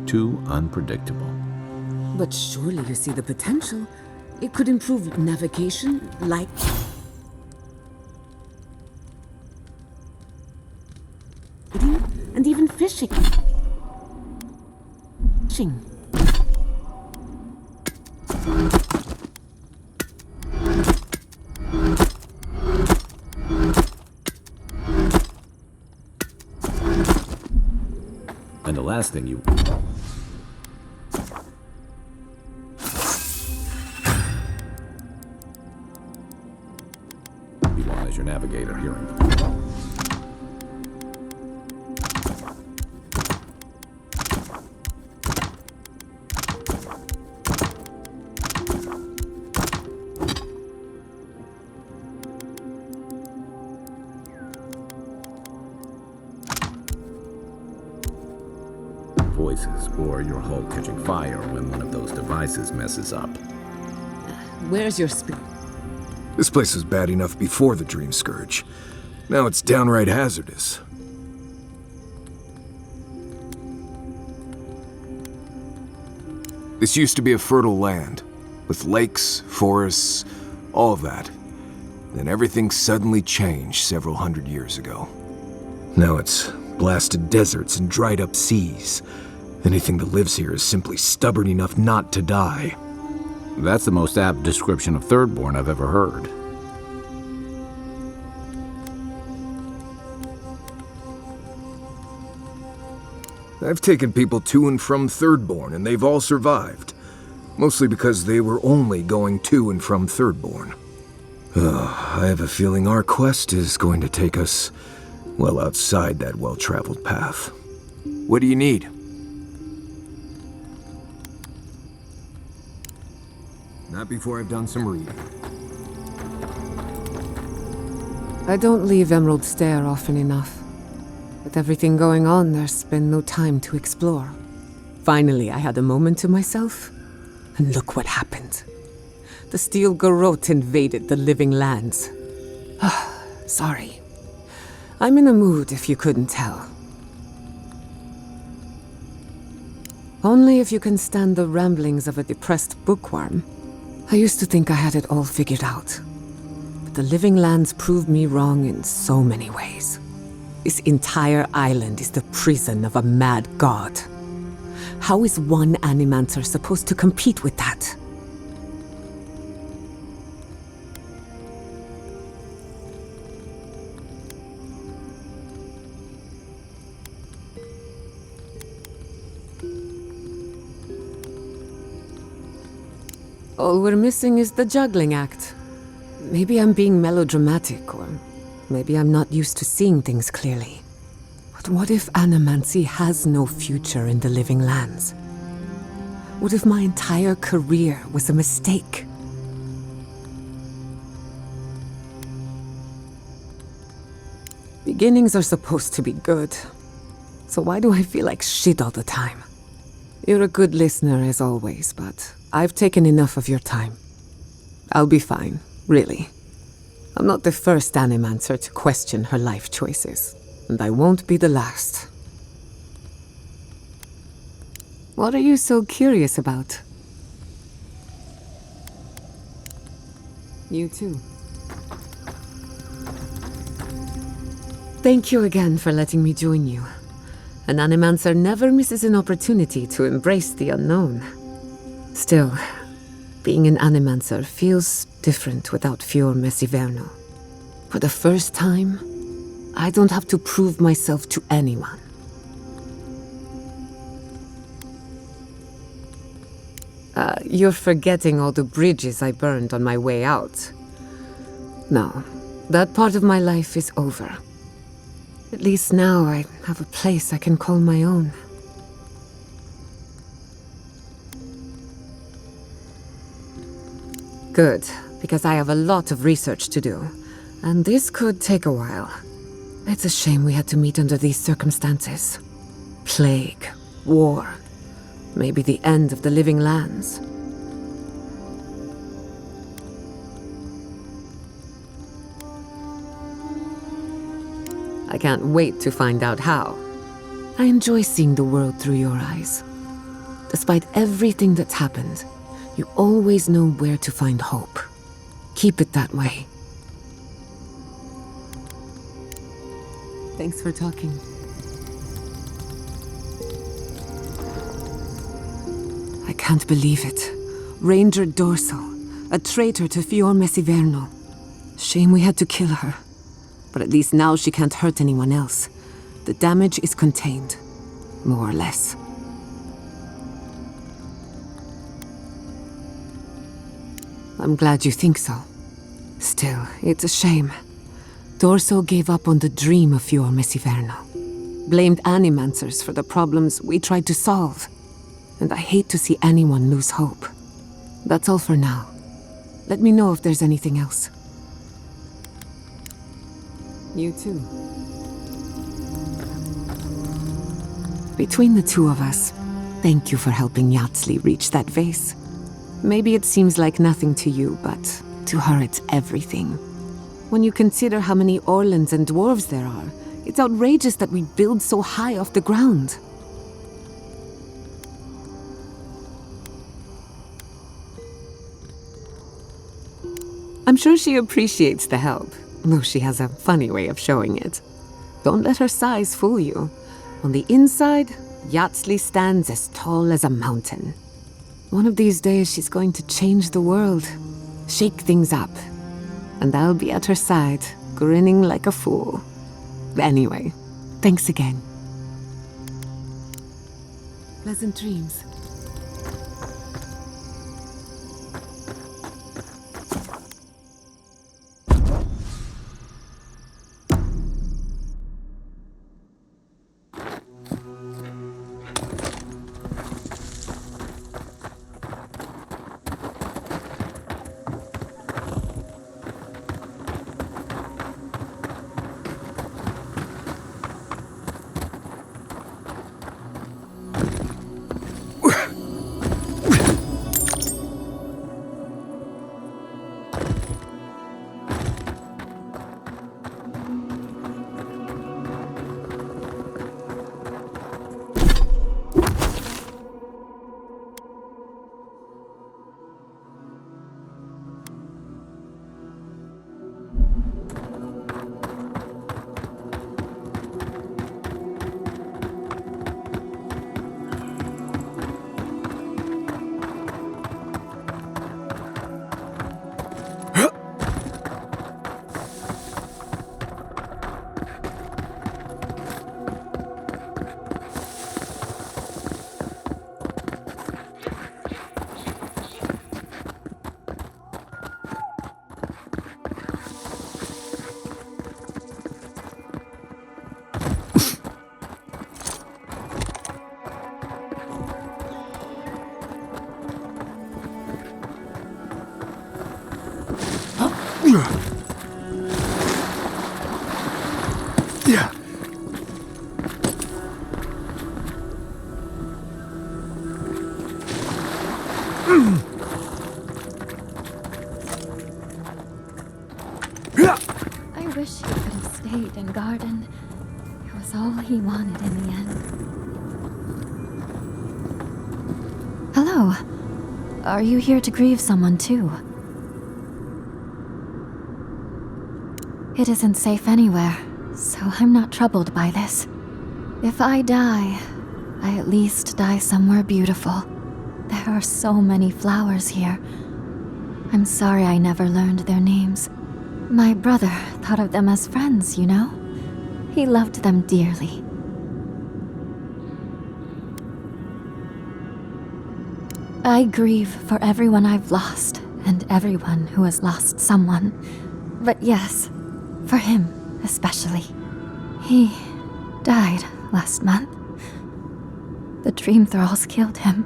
too unpredictable. But surely you see the potential. It could improve navigation, like... and even fishing. And the last thing you... want is your navigator hearing them. Voices, or your hull catching fire when one of those devices messes up. Where's your spirit? This place was bad enough before the Dream Scourge. Now it's downright hazardous. This used to be a fertile land, with lakes, forests, all of that. Then everything suddenly changed several hundred years ago. Now it's blasted deserts and dried up seas. Anything that lives here is simply stubborn enough not to die. That's the most apt description of Thirdborn I've ever heard. I've taken people to and from Thirdborn, and they've all survived. Mostly because they were only going to and from Thirdborn. I have a feeling our quest is going to take us well outside that well-traveled path. What do you need? Not before I've done some reading. I don't leave Emerald Stair often enough. With everything going on, there's been no time to explore. Finally, I had a moment to myself, and look what happened. The Steel Garrote invaded the Living Lands. Sorry. I'm in a mood, if you couldn't tell. Only if you can stand the ramblings of a depressed bookworm. I used to think I had it all figured out. But the Living Lands proved me wrong in so many ways. This entire island is the prison of a mad god. How is one Animancer supposed to compete with that? All we're missing is the juggling act. Maybe I'm being melodramatic, or maybe I'm not used to seeing things clearly. But what if Animancy has no future in the Living Lands? What if my entire career was a mistake? Beginnings are supposed to be good. So why do I feel like shit all the time? You're a good listener as always, but I've taken enough of your time. I'll be fine, really. I'm not the first Animancer to question her life choices, and I won't be the last. What are you so curious about? You too. Thank you again for letting me join you. An Animancer never misses an opportunity to embrace the unknown. Still, being an Animancer feels different without Fior Mesiverno. For the first time, I don't have to prove myself to anyone. You're forgetting all the bridges I burned on my way out. No, that part of my life is over. At least now I have a place I can call my own. Good, because I have a lot of research to do, and this could take a while. It's a shame we had to meet under these circumstances. Plague, war, maybe the end of the Living Lands. I can't wait to find out how. I enjoy seeing the world through your eyes. Despite everything that's happened, you always know where to find hope. Keep it that way. Thanks for talking. I can't believe it. Ranger Dorso, a traitor to Fior Messiverno. Shame we had to kill her. But at least now she can't hurt anyone else. The damage is contained, more or less. I'm glad you think so. Still, it's a shame. Dorso gave up on the dream of Fior Messiverno. Blamed animancers for the problems we tried to solve. And I hate to see anyone lose hope. That's all for now. Let me know if there's anything else. You too. Between the two of us, thank you for helping Yatsli reach that vase. Maybe it seems like nothing to you, but to her it's everything. When you consider how many Orlans and dwarves there are, it's outrageous that we build so high off the ground. I'm sure she appreciates the help, though she has a funny way of showing it. Don't let her size fool you. On the inside, Yatsli stands as tall as a mountain. One of these days she's going to change the world, shake things up, and I'll be at her side, grinning like a fool. Anyway, thanks again. Pleasant dreams. Yeah. I wish he could have stayed in Garden. It was all he wanted in the end. Hello. Are you here to grieve someone too? It isn't safe anywhere, so I'm not troubled by this. If I die, I at least die somewhere beautiful. There are so many flowers here. I'm sorry I never learned their names. My brother thought of them as friends, you know? He loved them dearly. I grieve for everyone I've lost, and everyone who has lost someone. But yes, for him especially. He died last month. The Dream Thralls killed him.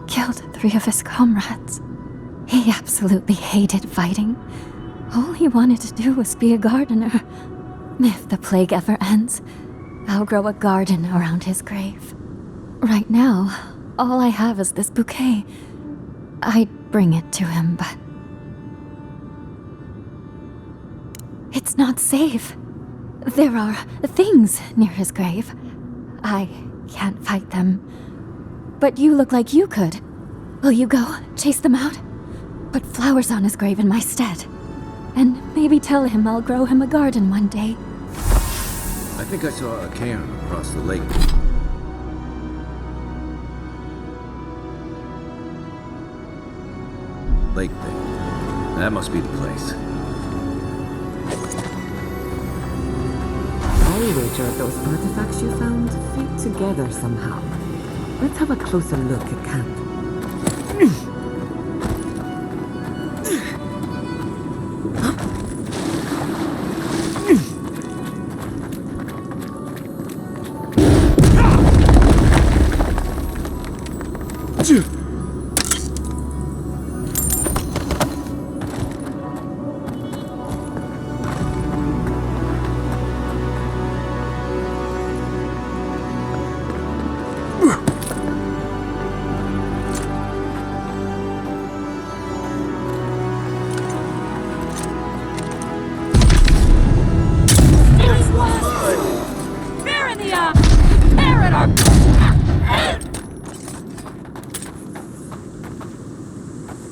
Killed 3 of his comrades. He absolutely hated fighting. All he wanted to do was be a gardener. If the plague ever ends, I'll grow a garden around his grave. Right now, all I have is this bouquet. I'd bring it to him, but... it's not safe. There are things near his grave. I can't fight them. But you look like you could. Will you go chase them out? Put flowers on his grave in my stead. And maybe tell him I'll grow him a garden one day. I think I saw a cairn across the lake. Lake thing. That must be the place. I wager those artifacts you found fit together somehow. Let's have a closer look at camp.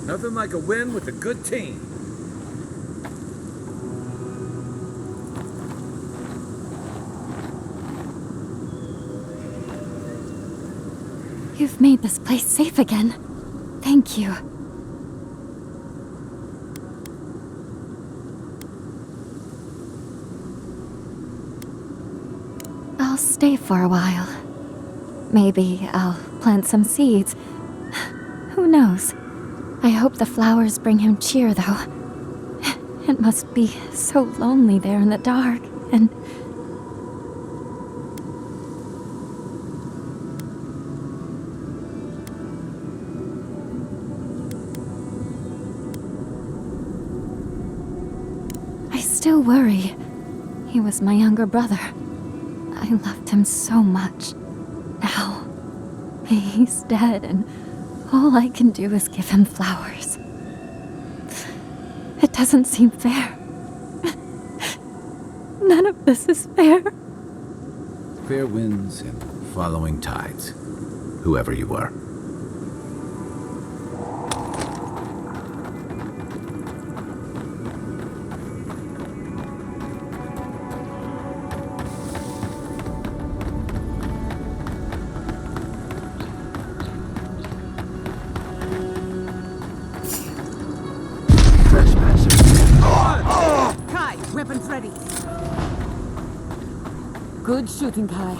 Nothing like a win with a good team. You've made this place safe again. Thank you. I'll stay for a while. Maybe I'll plant some seeds. Who knows? I hope the flowers bring him cheer, though. It must be so lonely there in the dark, and... I still worry. He was my younger brother. I loved him so much. Now, he's dead, and all I can do is give him flowers. It doesn't seem fair. None of this is fair. Fair winds and following tides. Whoever you were. Weapons ready. Good shooting, Kai.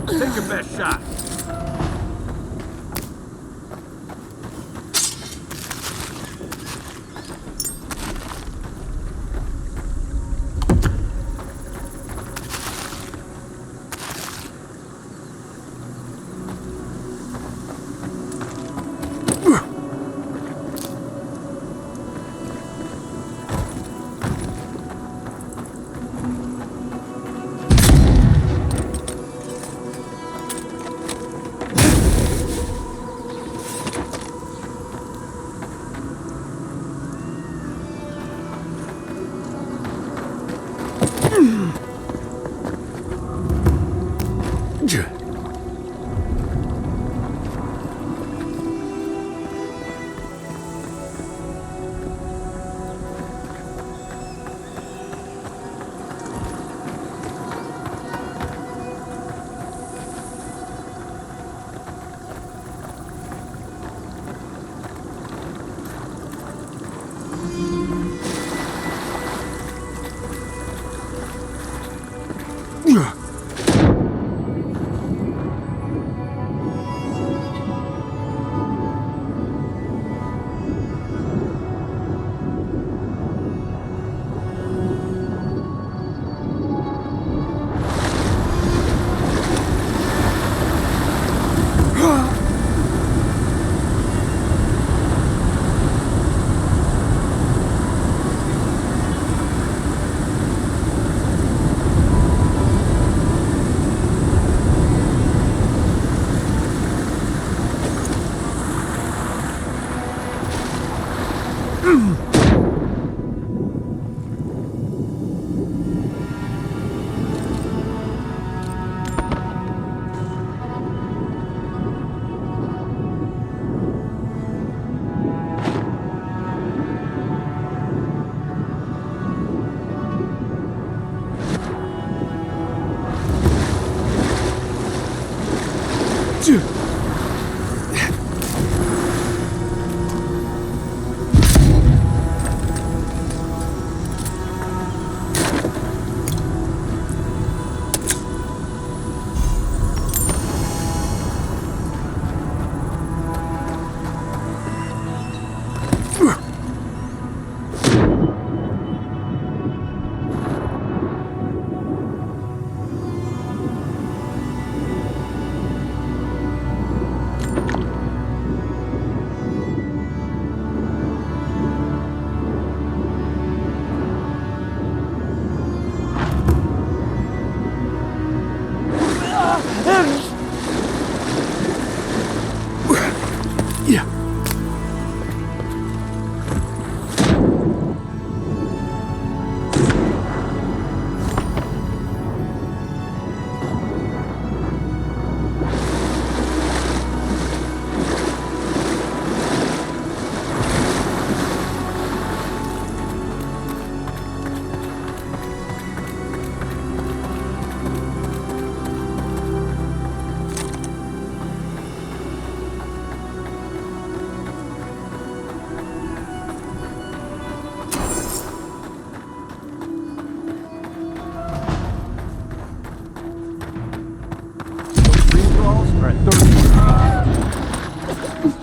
Take your best shot.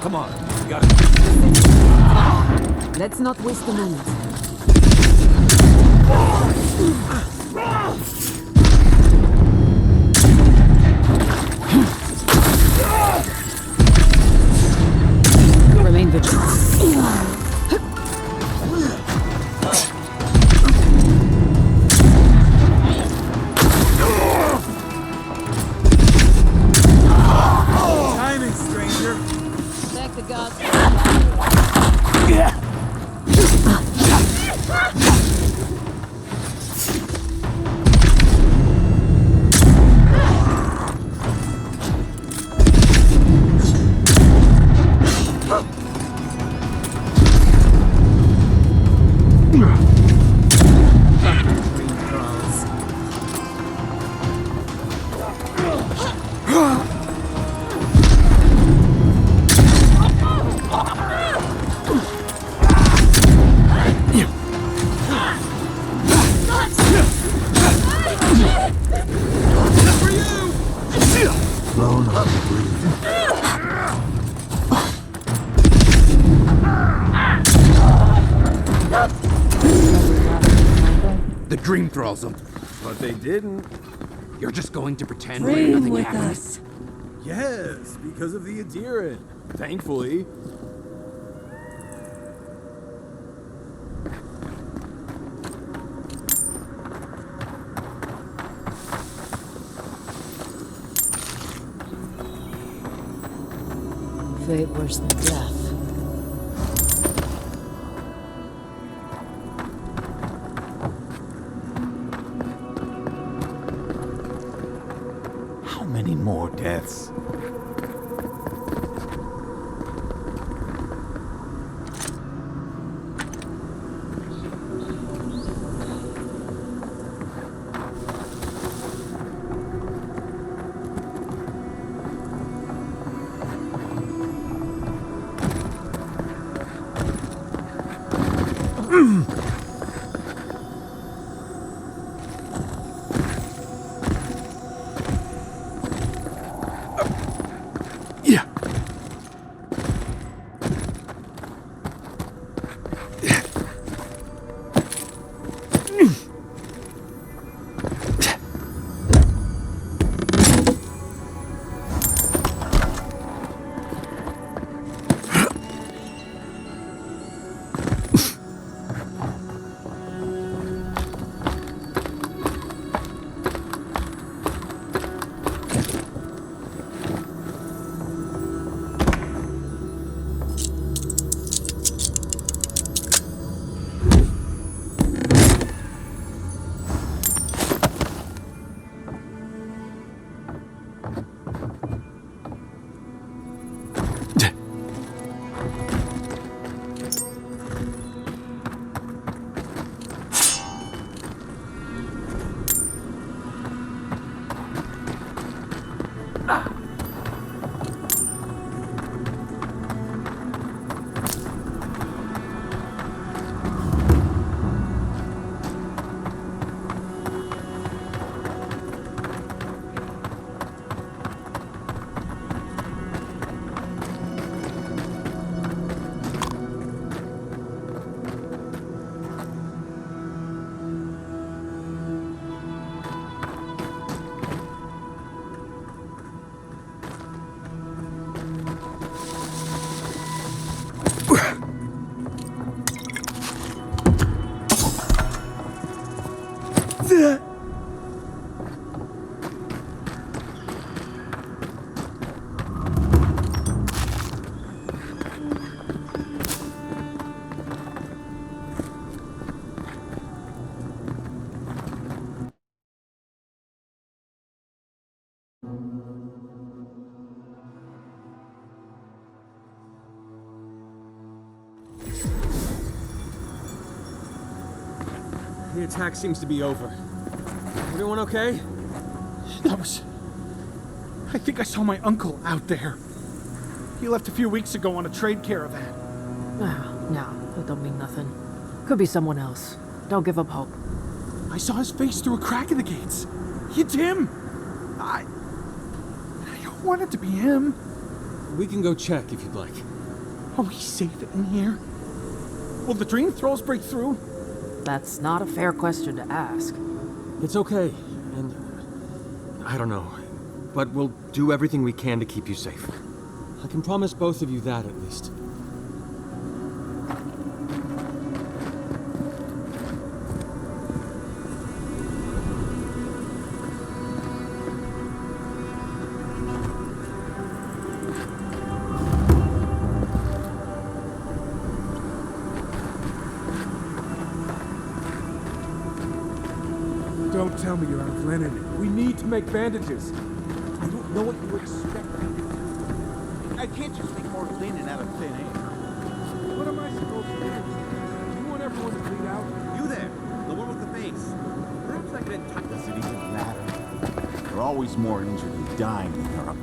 Come on, we gotta... Let's not waste a moment. Remain vigilant. Timing, stranger! Thank the gods. The dream thralls them. But they didn't. You're just going to pretend like nothing with happened. us. Yes, because of the Adiran. Thankfully. Fate worse than death. How many more deaths? The attack seems to be over. Everyone okay? That was... I think I saw my uncle out there. He left a few weeks ago on a trade caravan. No, that don't mean nothing. Could be someone else. Don't give up hope. I saw his face through a crack in the gates. It's him! I don't want it to be him. We can go check if you'd like. Are we safe in here? Will the dream thralls break through? That's not a fair question to ask. It's okay, and I don't know. But we'll do everything we can to keep you safe. I can promise both of you that, at least. Don't tell me you're out of linen. We need to make bandages. I don't know what you expect. I can't just make more linen out of thin air. What am I supposed to do? Do you want everyone to bleed out? You there, the one with the face. Perhaps I could attack. Does it even matter? There are always more injured and dying in Europe.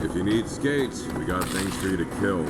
If you need skates, we got things for you to kill.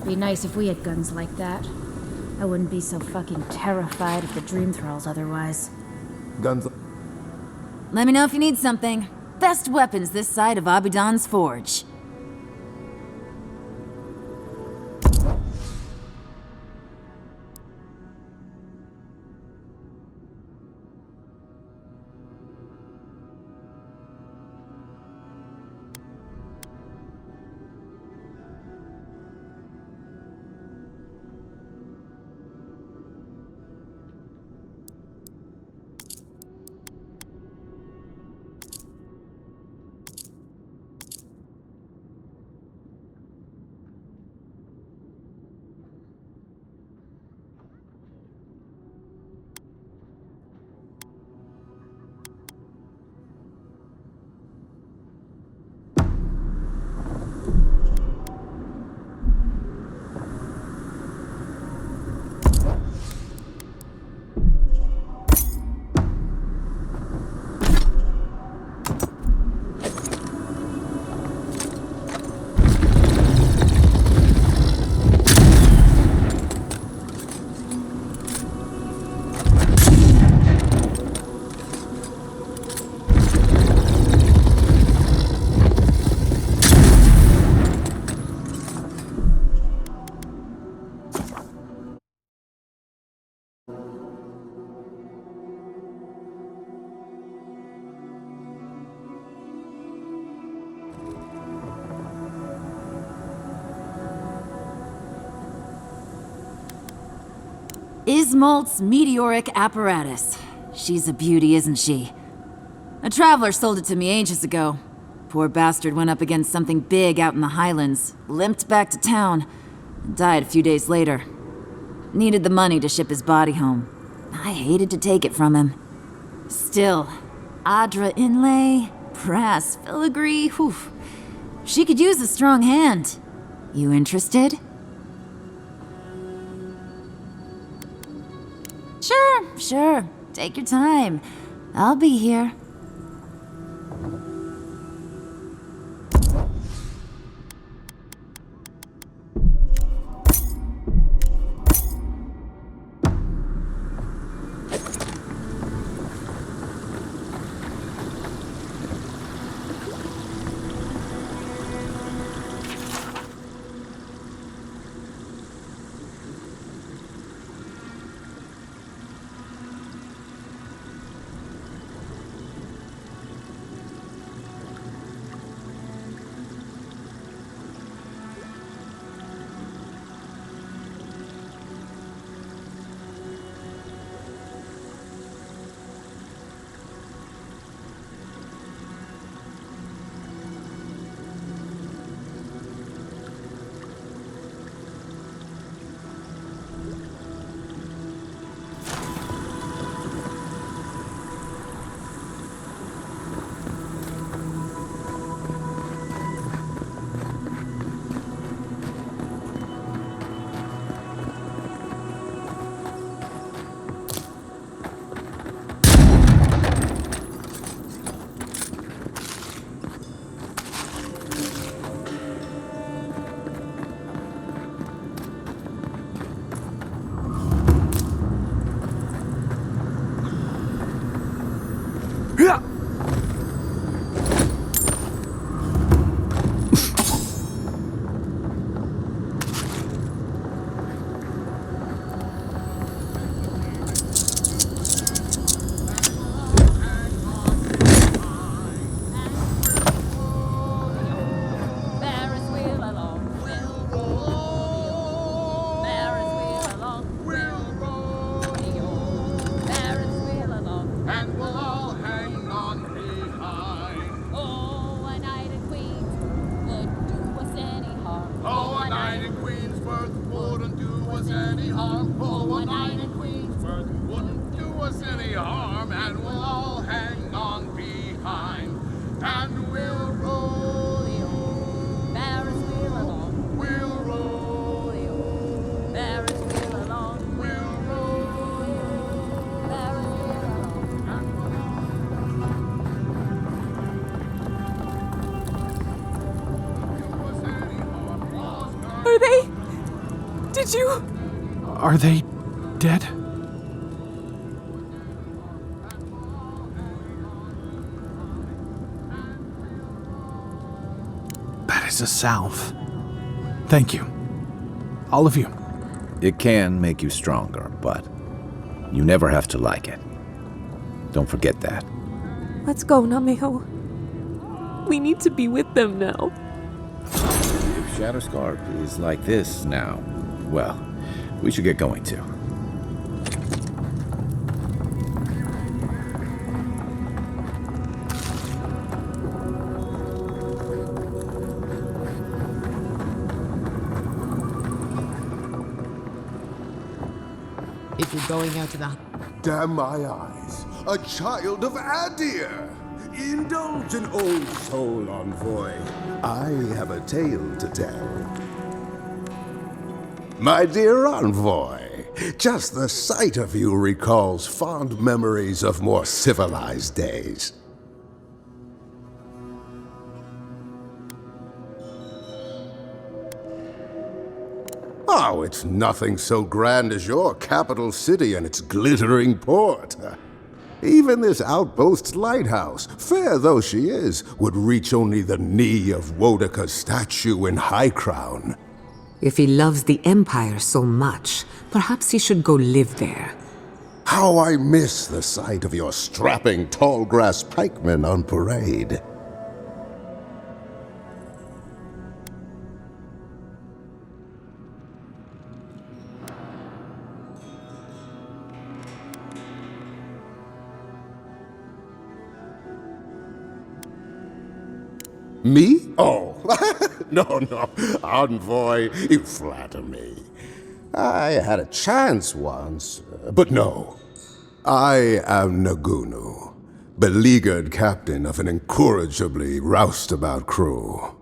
Be nice if we had guns like that. I wouldn't be so fucking terrified of the dream thralls otherwise. Guns. Let me know if you need something. Best weapons this side of Abidan's forge. Ismalt's meteoric apparatus. She's a beauty, isn't she? A traveler sold it to me ages ago. Poor bastard went up against something big out in the highlands, limped back to town, and died a few days later. Needed the money to ship his body home. I hated to take it from him. Still, Adra inlay, brass filigree, whew. She could use a strong hand. You interested? Sure. Take your time. I'll be here. Queensworth wouldn't do us any harm. For one night in Queensworth wouldn't do us any harm. And we'll all hang on behind. And we'll roll the old Ferris wheel along. We'll roll the old Ferris wheel along. We'll roll the old Ferris wheel along. Are they? Did you? Are they dead? That is a salve. Thank you. All of you. It can make you stronger, but you never have to like it. Don't forget that. Let's go, Nameho. We need to be with them now. If Shadowscar is like this now, well, we should get going too. If you're going out to the... Damn my eyes. A child of Adir! Indulge an old soul, envoy. I have a tale to tell. My dear envoy, just the sight of you recalls fond memories of more civilized days. Oh, it's nothing so grand as your capital city and its glittering port. Even this outpost's lighthouse, fair though she is, would reach only the knee of Wodaka's statue in High Crown. If he loves the Empire so much, perhaps he should go live there. How I miss the sight of your strapping tall-grass pikemen on parade. Me? Oh, no, envoy, you flatter me. I had a chance once, but no. I am Nagunu, beleaguered captain of an incorrigibly roustabout crew.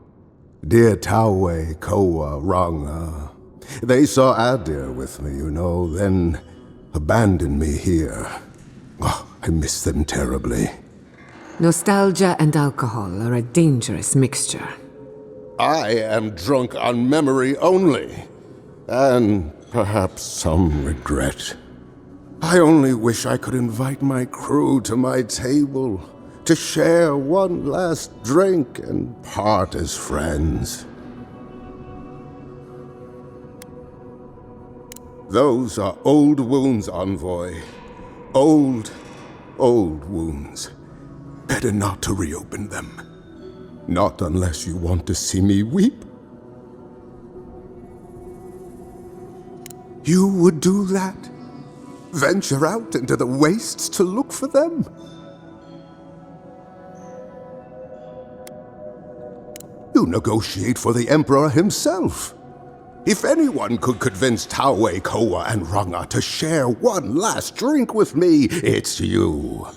Dear Tawe, Koa, Ranga, they saw Adir with me, you know, then abandoned me here. Oh, I miss them terribly. Nostalgia and alcohol are a dangerous mixture. I am drunk on memory only, and perhaps some regret. I only wish I could invite my crew to my table, to share one last drink and part as friends. Those are old wounds, envoy. Old wounds. Better not to reopen them. Not unless you want to see me weep. You would do that? Venture out into the wastes to look for them? You negotiate for the Emperor himself. If anyone could convince Tawe, Koa, and Ranga to share one last drink with me, it's you.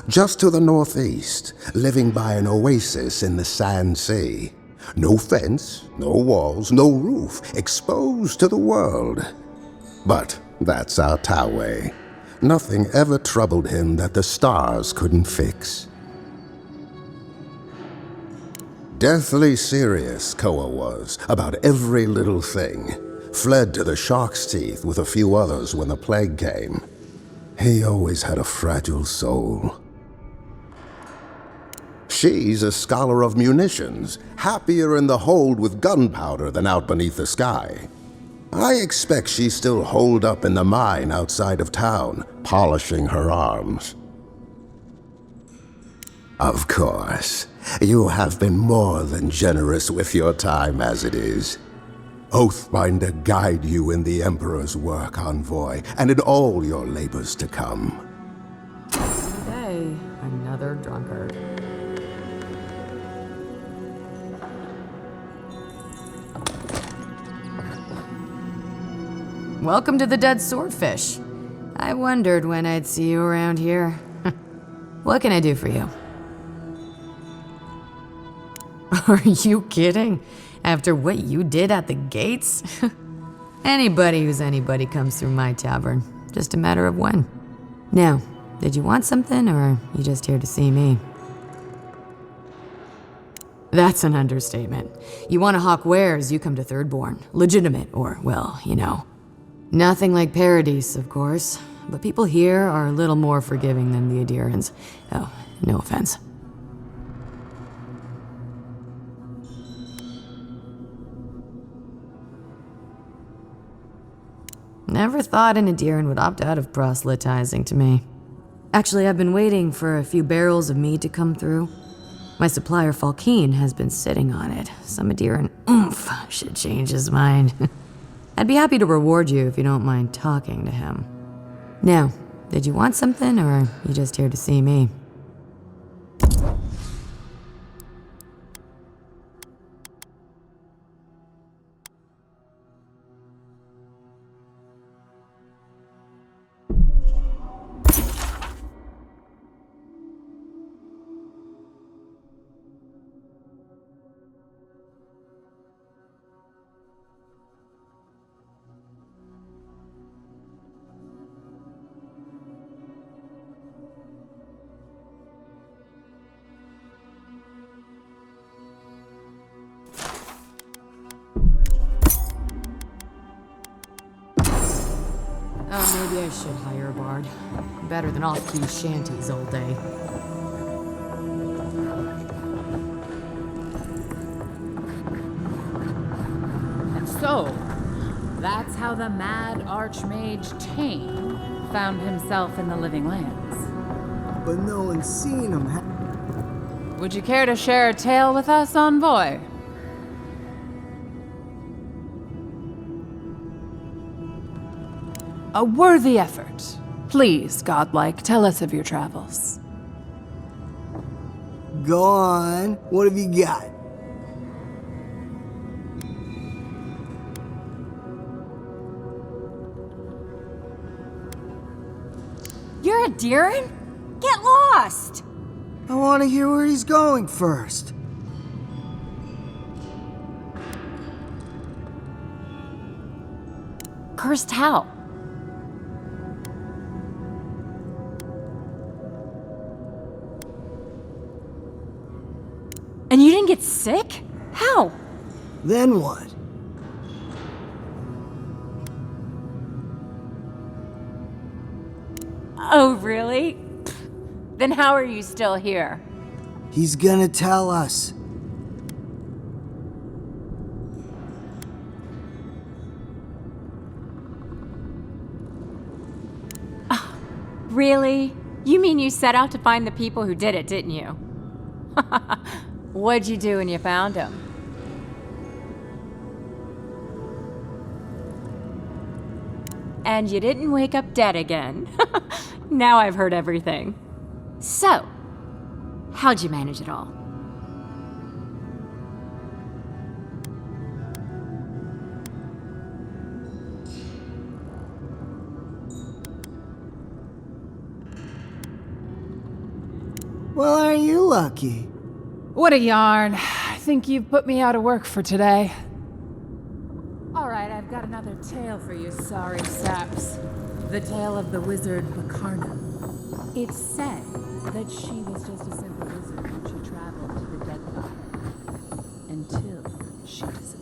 Just to the northeast, living by an oasis in the Sand Sea. No fence, no walls, no roof, exposed to the world. But that's our Tawe. Nothing ever troubled him that the stars couldn't fix. Deathly serious, Koa was, about every little thing. Fled to the shark's teeth with a few others when the plague came. He always had a fragile soul. She's a scholar of munitions, happier in the hold with gunpowder than out beneath the sky. I expect she's still holed up in the mine outside of town, polishing her arms. Of course, you have been more than generous with your time as it is. Oathbinder guide you in the Emperor's work, envoy, and in all your labors to come. Okay, another drunkard. welcome to the Dead Swordfish. I wondered when I'd see you around here. What can I do for you? Are you kidding? After what you did at the gates? Anybody who's anybody comes through my tavern. Just a matter of when. Now, did you want something, or are you just here to see me? That's an understatement. You want to hawk wares, you come to Thirdborn. Legitimate, or, well, you know. Nothing like Paradise, of course. But people here are a little more forgiving than the Adirans. Oh, no offense. Never thought an Adiran would opt out of proselytizing to me. Actually, I've been waiting for a few barrels of mead to come through. My supplier Falkeen has been sitting on it. Some Adiran oomph should change his mind. I'd be happy to reward you if you don't mind talking to him. Now, did you want something, or are you just here to see me? Oh, maybe I should hire a bard. Better than off-key shanties all day. And so, that's how the mad archmage Tane found himself in the Living Lands. But no one's seen him. Would you care to share a tale with us, Envoy? A worthy effort. Please, godlike, tell us of your travels. Go on. What have you got? You're a Adiran? Get lost! I want to hear where he's going first. Cursed how? And you didn't get sick? How? Then what? Oh, really? Then how are you still here? He's gonna tell us. Really? You mean you set out to find the people who did it, didn't you? What'd you do when you found them? And you didn't wake up dead again. Now I've heard everything. So, how'd you manage it all? Well, aren't you lucky? What a yarn. I think you've put me out of work for today. Alright, I've got another tale for you, sorry saps. The tale of the wizard Bakarna. It's said that she was just a simple wizard when she traveled to the Dead God, until she disappeared.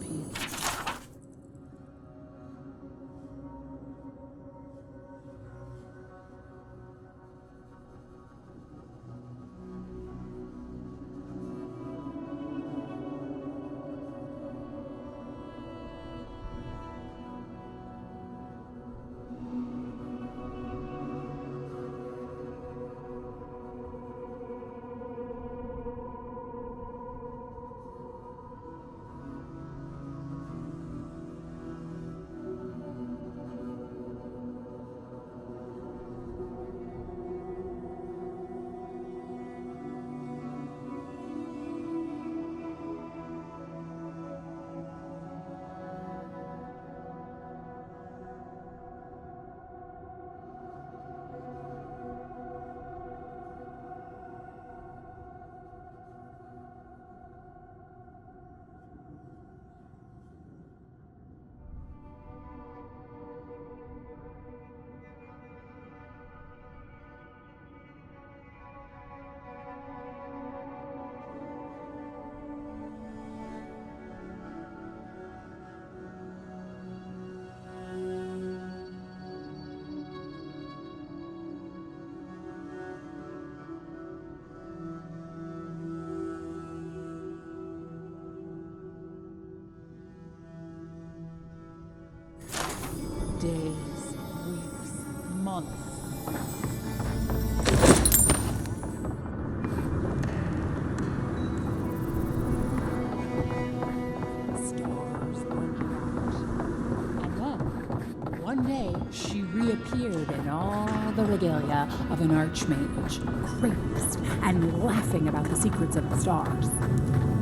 appeared in all the regalia of an archmage, crazed and laughing about the secrets of the stars.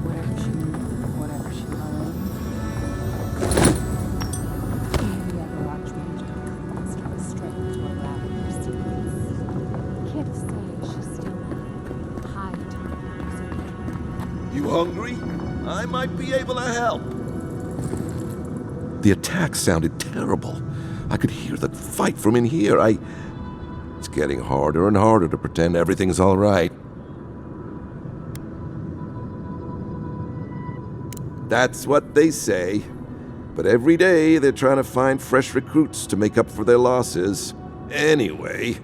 Whatever she knew, whatever she learned. Any other archmage could confess her straight to unravel her secrets. Can't say she's still in high times. You hungry? I might be able to help. The attack sounded terrible. I could hear the fight from in here. It's getting harder and harder to pretend everything's all right. That's what they say. But every day they're trying to find fresh recruits to make up for their losses. Anyway,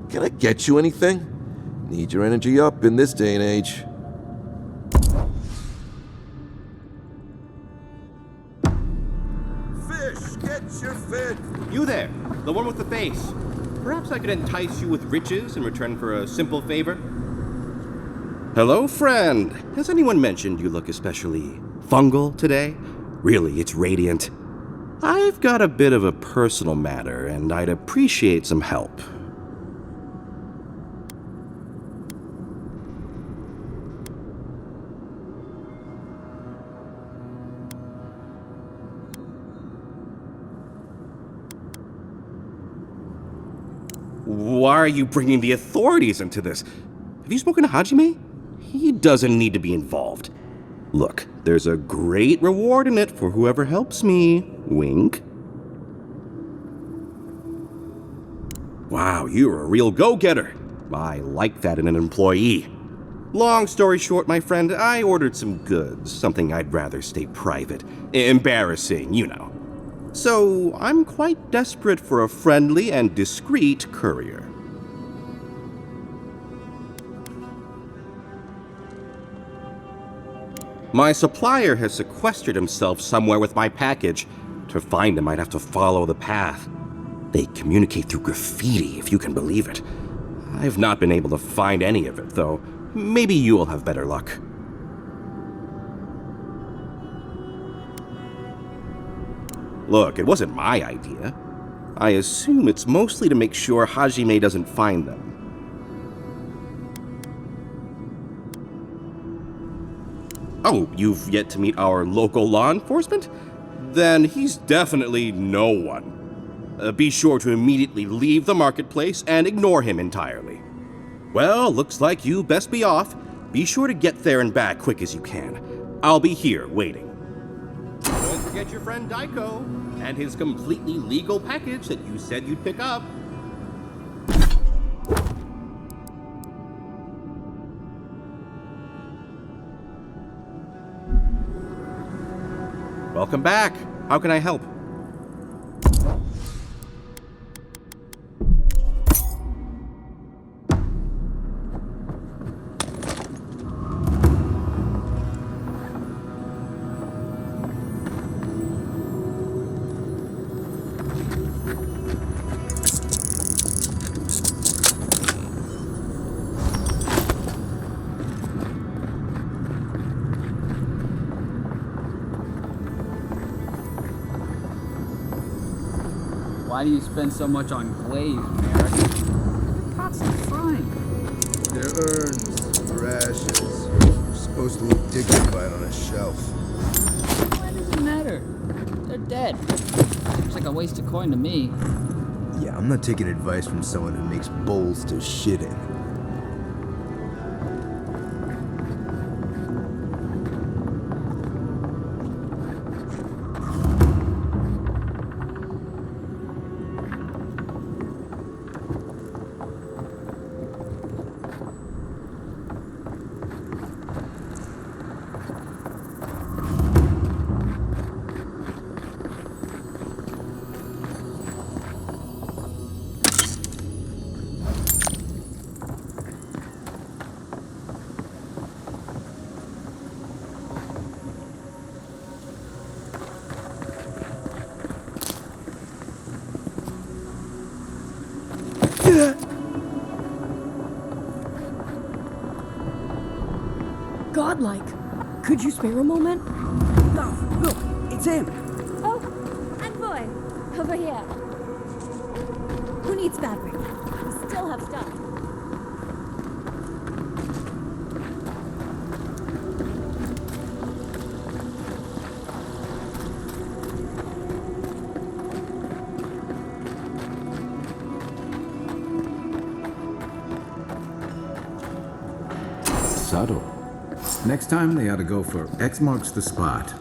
can I get you anything? Need your energy up in this day and age. You there, the one with the face. Perhaps I could entice you with riches in return for a simple favor? Hello, friend. Has anyone mentioned you look especially fungal today? Really, it's radiant. I've got a bit of a personal matter, and I'd appreciate some help. Why are you bringing the authorities into this? Have you spoken to Hajime? He doesn't need to be involved. Look, there's a great reward in it for whoever helps me. Wink. Wow, you're a real go-getter. I like that in an employee. Long story short, my friend, I ordered some goods, something I'd rather stay private. Embarrassing, you know. So, I'm quite desperate for a friendly and discreet courier. My supplier has sequestered himself somewhere with my package. To find him, I'd have to follow the path. They communicate through graffiti, if you can believe it. I've not been able to find any of it, though. Maybe you'll have better luck. Look, it wasn't my idea. I assume it's mostly to make sure Hajime doesn't find them. Oh, you've yet to meet our local law enforcement? Then he's definitely no one. Be sure to immediately leave the marketplace and ignore him entirely. Well, looks like you best be off. Be sure to get there and back quick as you can. I'll be here waiting. Don't forget your friend Daiko and his completely legal package that you said you'd pick up. Welcome back. How can I help? Why do you spend so much on glaze, Merrick? Pots are fine. They're urns or ashes. They're supposed to look dignified on a shelf. Why does it matter? They're dead. Looks like a waste of coin to me. Yeah, I'm not taking advice from someone who makes bowls to shit in. Godlike. Could you spare a moment? No, look, it's him. Oh, Envoy, over here. Who needs fabric? We still have stuff. Subtle. Next time they ought to go for X marks the spot.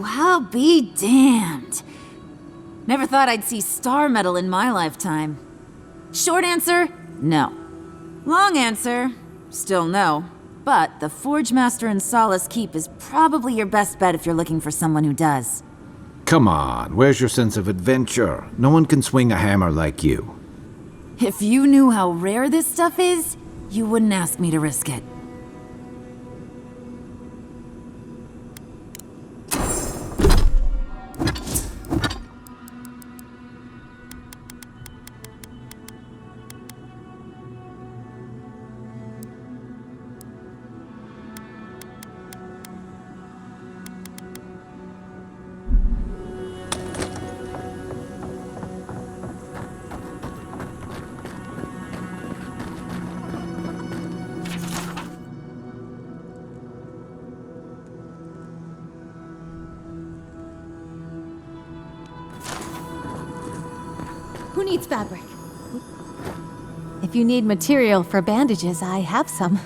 I'll be damned. Never thought I'd see star metal in my lifetime. Short answer, no. Long answer, still no. But the Forge Master in Solace Keep is probably your best bet if you're looking for someone who does. Come on, where's your sense of adventure? No one can swing a hammer like you. If you knew how rare this stuff is, you wouldn't ask me to risk it. Who needs fabric? If you need material for bandages, I have some.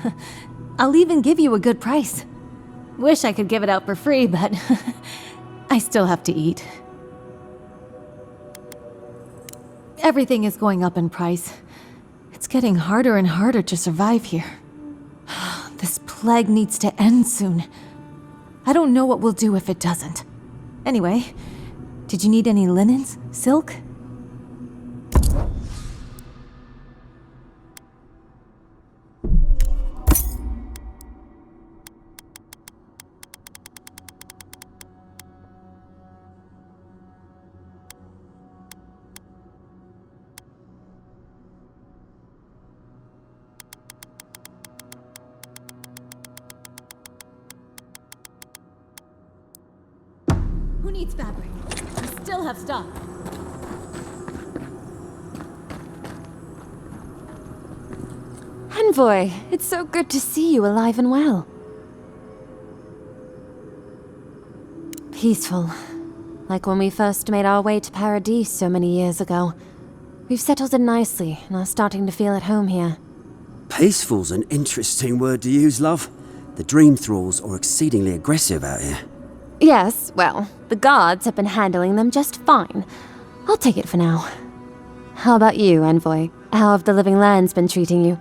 I'll even give you a good price. Wish I could give it out for free, but I still have to eat. Everything is going up in price. It's getting harder and harder to survive here. This plague needs to end soon. I don't know what we'll do if it doesn't. Anyway, did you need any linens? Silk? Who needs fabric? We still have stuff. Envoy, it's so good to see you alive and well. Peaceful. Like when we first made our way to Paradise so many years ago. We've settled in nicely and are starting to feel at home here. Peaceful's an interesting word to use, love. The Dream Thralls are exceedingly aggressive out here. Yes, well, the guards have been handling them just fine. I'll take it for now. How about you, Envoy? How have the Living Lands been treating you?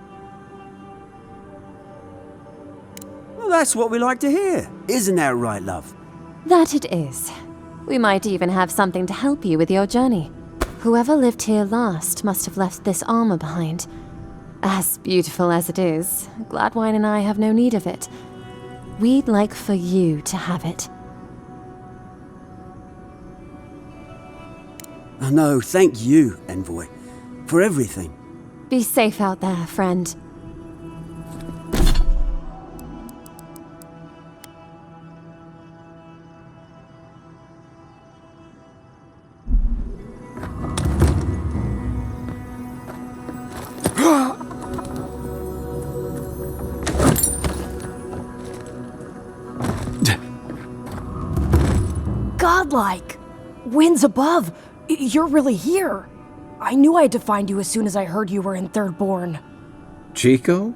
Well, that's what we like to hear. Isn't that right, love? That it is. We might even have something to help you with your journey. Whoever lived here last must have left this armor behind. As beautiful as it is, Gladwine and I have no need of it. We'd like for you to have it. No, thank you, Envoy, for everything. Be safe out there, friend. Godlike! Winds above! You're really here! I knew I had to find you as soon as I heard you were in Thirdborn. Chico?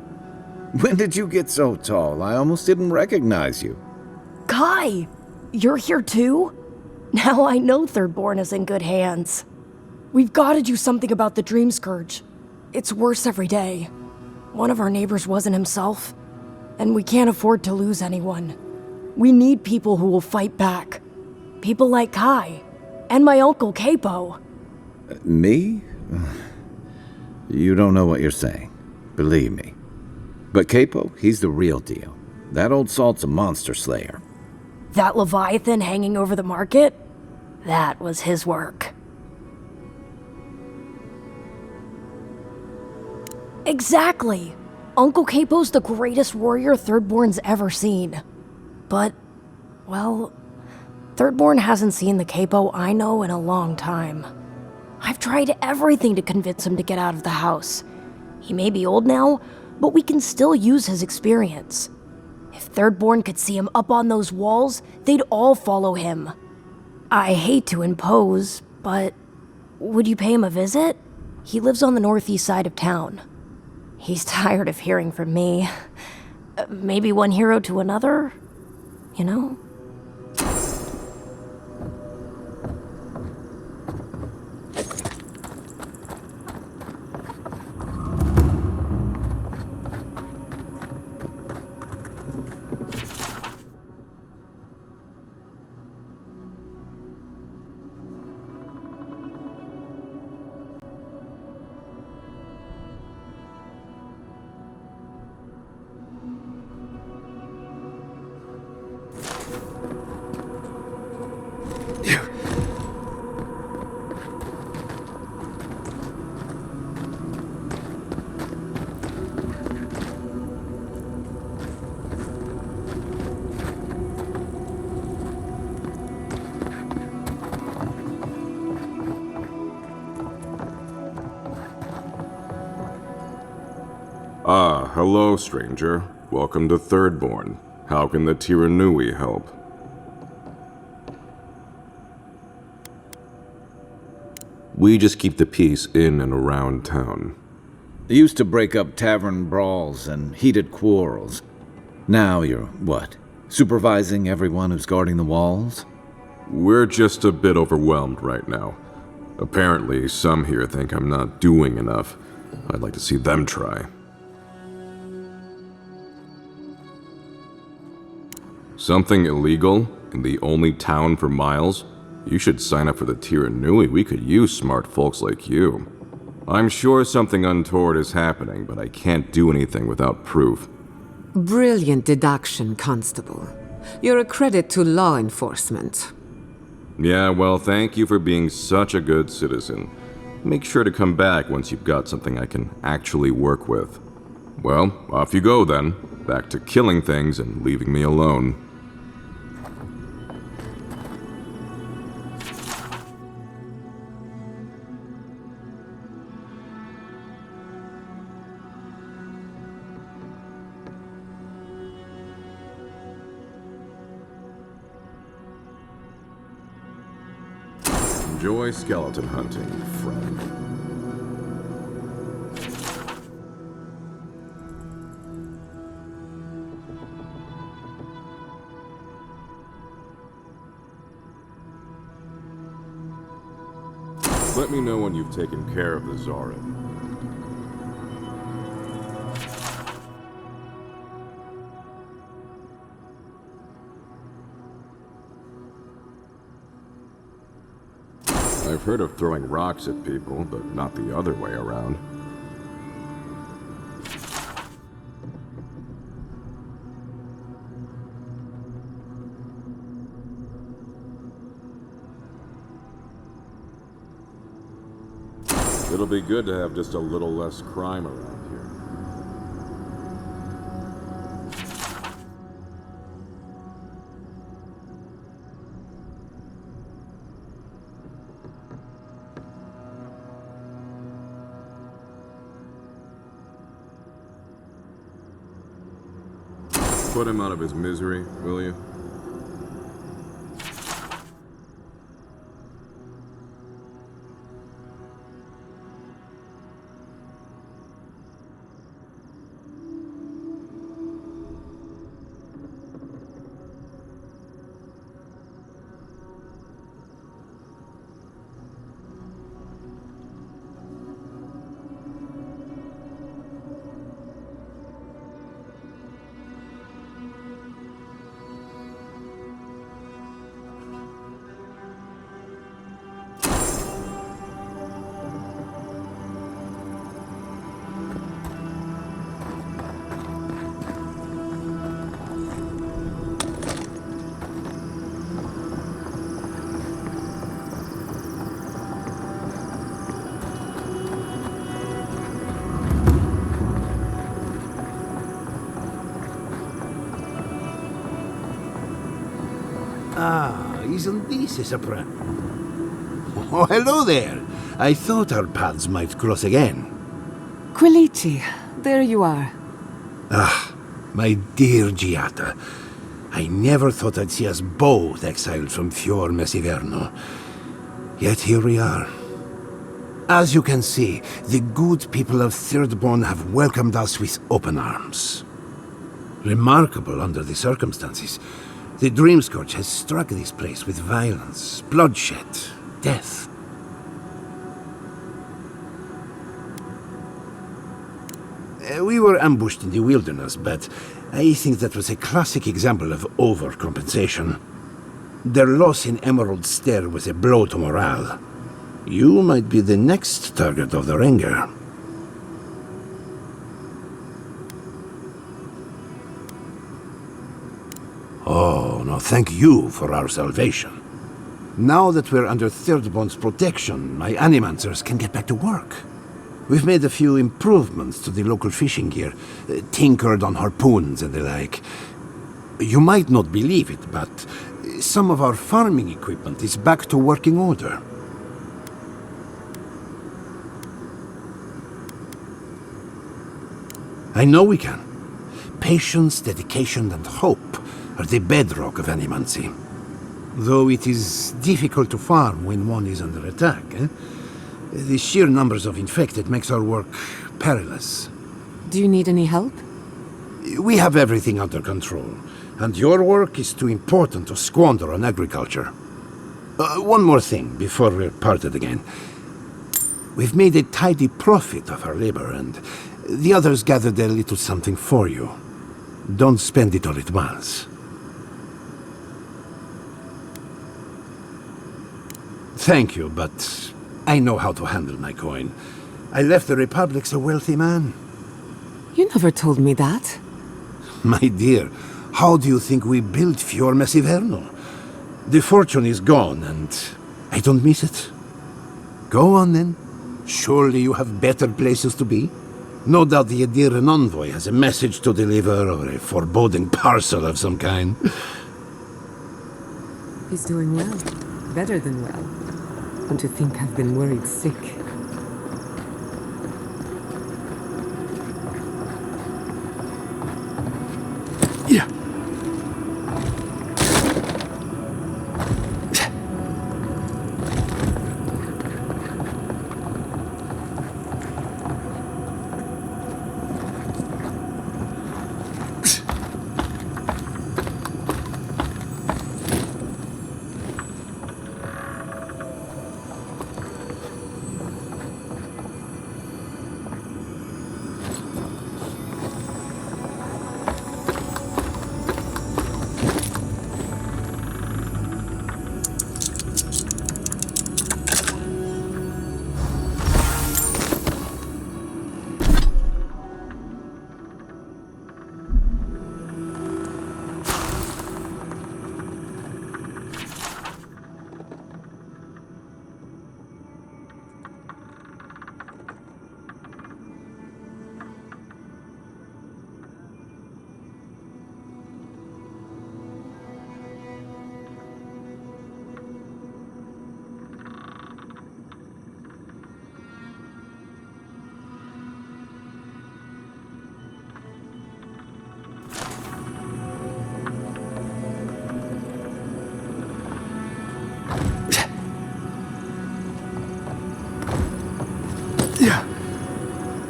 When did you get so tall? I almost didn't recognize you. Kai! You're here too? Now I know Thirdborn is in good hands. We've got to do something about the Dream Scourge. It's worse every day. One of our neighbors wasn't himself, and we can't afford to lose anyone. We need people who will fight back. People like Kai. And my uncle, Capo. Me? You don't know what you're saying. Believe me. But Capo, he's the real deal. That old salt's a monster slayer. That Leviathan hanging over the market? That was his work. Exactly! Uncle Capo's the greatest warrior Thirdborn's ever seen. But, well, Thirdborn hasn't seen the Capo I know in a long time. I've tried everything to convince him to get out of the house. He may be old now, but we can still use his experience. If Thirdborn could see him up on those walls, they'd all follow him. I hate to impose, but would you pay him a visit? He lives on the northeast side of town. He's tired of hearing from me. Maybe one hero to another, you know? Ah, hello, stranger. Welcome to Thirdborn. How can the Tiranui help? We just keep the peace in and around town. They used to break up tavern brawls and heated quarrels. Now you're, what, supervising everyone who's guarding the walls? We're just a bit overwhelmed right now. Apparently, some here think I'm not doing enough. I'd like to see them try. Something illegal in the only town for miles? You should sign up for the Tiranui. We could use smart folks like you. I'm sure something untoward is happening, but I can't do anything without proof. Brilliant deduction, Constable. You're a credit to law enforcement. Yeah, well, thank you for being such a good citizen. Make sure to come back once you've got something I can actually work with. Well, off you go then. Back to killing things and leaving me alone. Enjoy skeleton hunting, friend. Let me know when you've taken care of the Zarin. I've heard of throwing rocks at people, but not the other way around. It'll be good to have just a little less crime around here. Put him out of his misery, will you? Isn't this a surprise? Oh, hello there. I thought our paths might cross again. Quilici, there you are. Ah, my dear Giata. I never thought I'd see us both exiled from Fior Messiverno. Yet here we are. As you can see, the good people of Thirdborn have welcomed us with open arms. Remarkable under the circumstances. The Dream Scourge has struck this place with violence, bloodshed, death. We were ambushed in the wilderness, but I think that was a classic example of overcompensation. Their loss in Emerald Stair was a blow to morale. You might be the next target of their anger. Oh, no, thank you for our salvation. Now that we're under Thirdborn's protection, my animancers can get back to work. We've made a few improvements to the local fishing gear, tinkered on harpoons and the like. You might not believe it, but some of our farming equipment is back to working order. I know we can. Patience, dedication, and hope are the bedrock of animancy. Though it is difficult to farm when one is under attack, The sheer numbers of infected makes our work perilous. Do you need any help? We have everything under control, and your work is too important to squander on agriculture. One more thing before we're parted again. We've made a tidy profit of our labor, and the others gathered a little something for you. Don't spend it all at once. Thank you, but I know how to handle my coin. I left the Republic a wealthy man. You never told me that. My dear, how do you think we built Fior Messiverno? The fortune is gone, and I don't miss it. Go on, then. Surely you have better places to be. No doubt the Adiran envoy has a message to deliver, or a foreboding parcel of some kind. He's doing well. Better than well. And to think I've been worried sick. Yeah.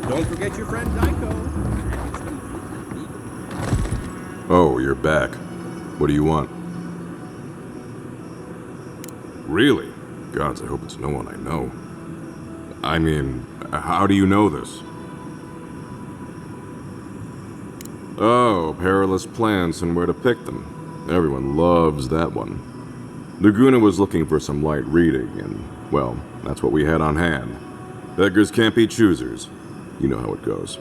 Don't forget your friend Dyko. Oh, you're back. What do you want? Really? Gods, I hope it's no one I know. I mean, how do you know this? Oh, perilous plants and where to pick them. Everyone loves that one. Laguna was looking for some light reading, and, well, that's what we had on hand. Beggars can't be choosers. You know how it goes.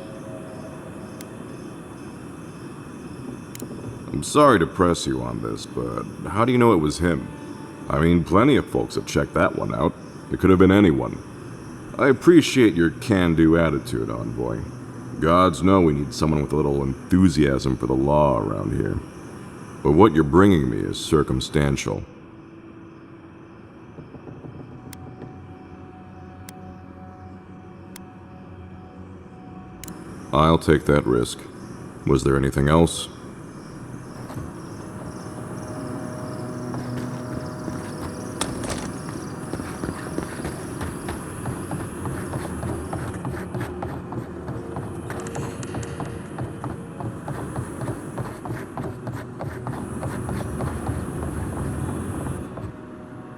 I'm sorry to press you on this, but how do you know it was him? I mean, plenty of folks have checked that one out. It could have been anyone. I appreciate your can-do attitude, Envoy. Gods know we need someone with a little enthusiasm for the law around here. But what you're bringing me is circumstantial. I'll take that risk. Was there anything else?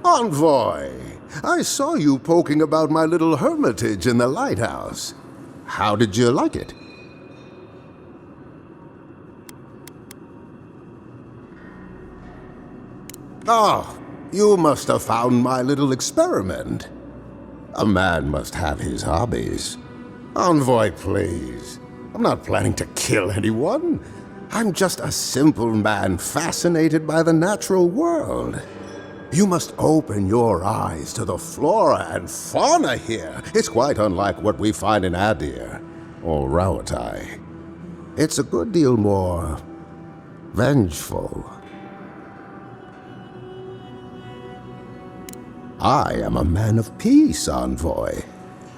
Envoy, I saw you poking about my little hermitage in the lighthouse. How did you like it? Oh, you must have found my little experiment. A man must have his hobbies. Envoy, please. I'm not planning to kill anyone. I'm just a simple man fascinated by the natural world. You must open your eyes to the flora and fauna here. It's quite unlike what we find in Adir or Rauatai. It's a good deal more vengeful. I am a man of peace, Envoy.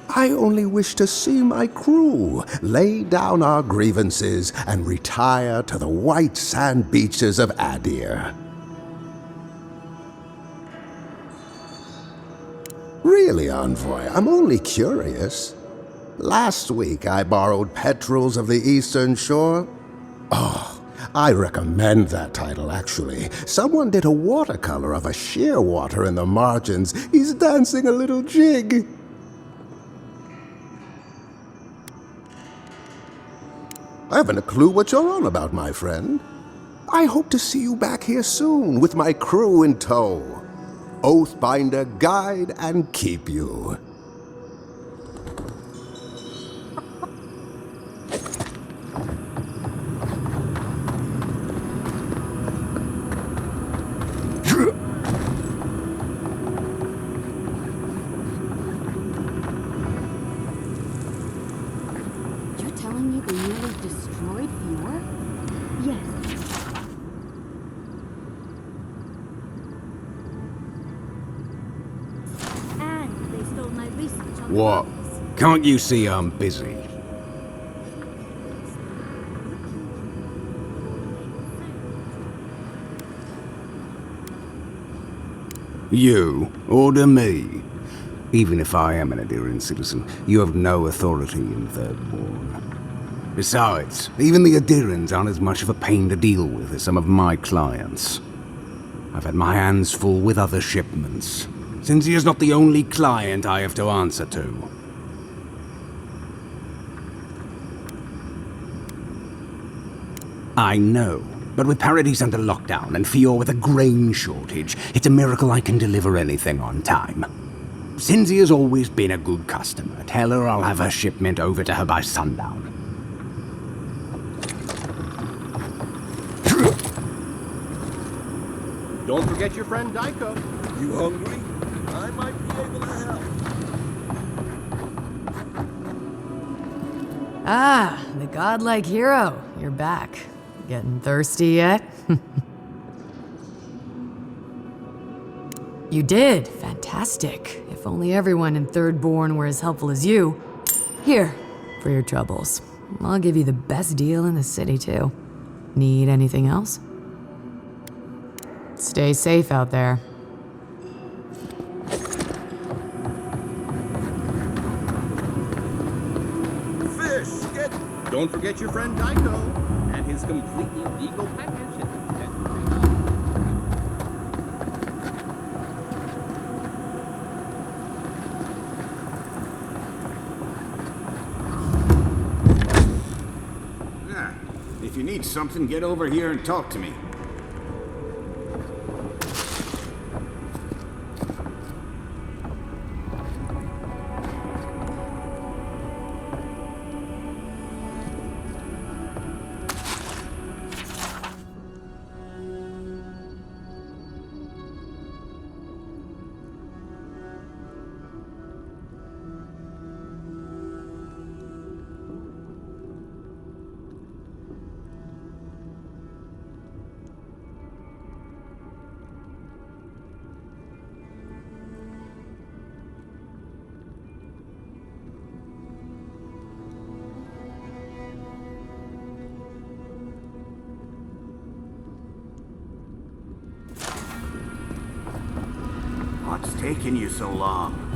I only wish to see my crew lay down our grievances and retire to the white sand beaches of Adir. Really, Envoy, I'm only curious. Last week I borrowed Petrels of the Eastern Shore. Oh, I recommend that title, actually. Someone did a watercolor of a shearwater in the margins. He's dancing a little jig. I haven't a clue what you're on about, my friend. I hope to see you back here soon with my crew in tow. Oathbinder, guide, and keep you. You're telling me they nearly destroyed Fior? Yes. And they stole my research on What? Can't you see I'm busy? You order me. Even if I am an Adirian citizen, you have no authority in Thirdborn. Besides, even the Adirians aren't as much of a pain to deal with as some of my clients. I've had my hands full with other shipments. Cinzia's not the only client I have to answer to. I know, but with Paradise under lockdown and Fior with a grain shortage, it's a miracle I can deliver anything on time. Cinzia's always been a good customer. Tell her I'll have her shipment over to her by sundown. Don't forget your friend Daiko. You hungry? I might be able to help. Ah, the godlike hero. You're back. Getting thirsty yet? You did. Fantastic. If only everyone in Thirdborn were as helpful as you. Here, for your troubles. I'll give you the best deal in the city, too. Need anything else? Stay safe out there. Fish! Don't forget your friend Daiko and his completely legal package. If you need something, get over here and talk to me. What's taking you so long?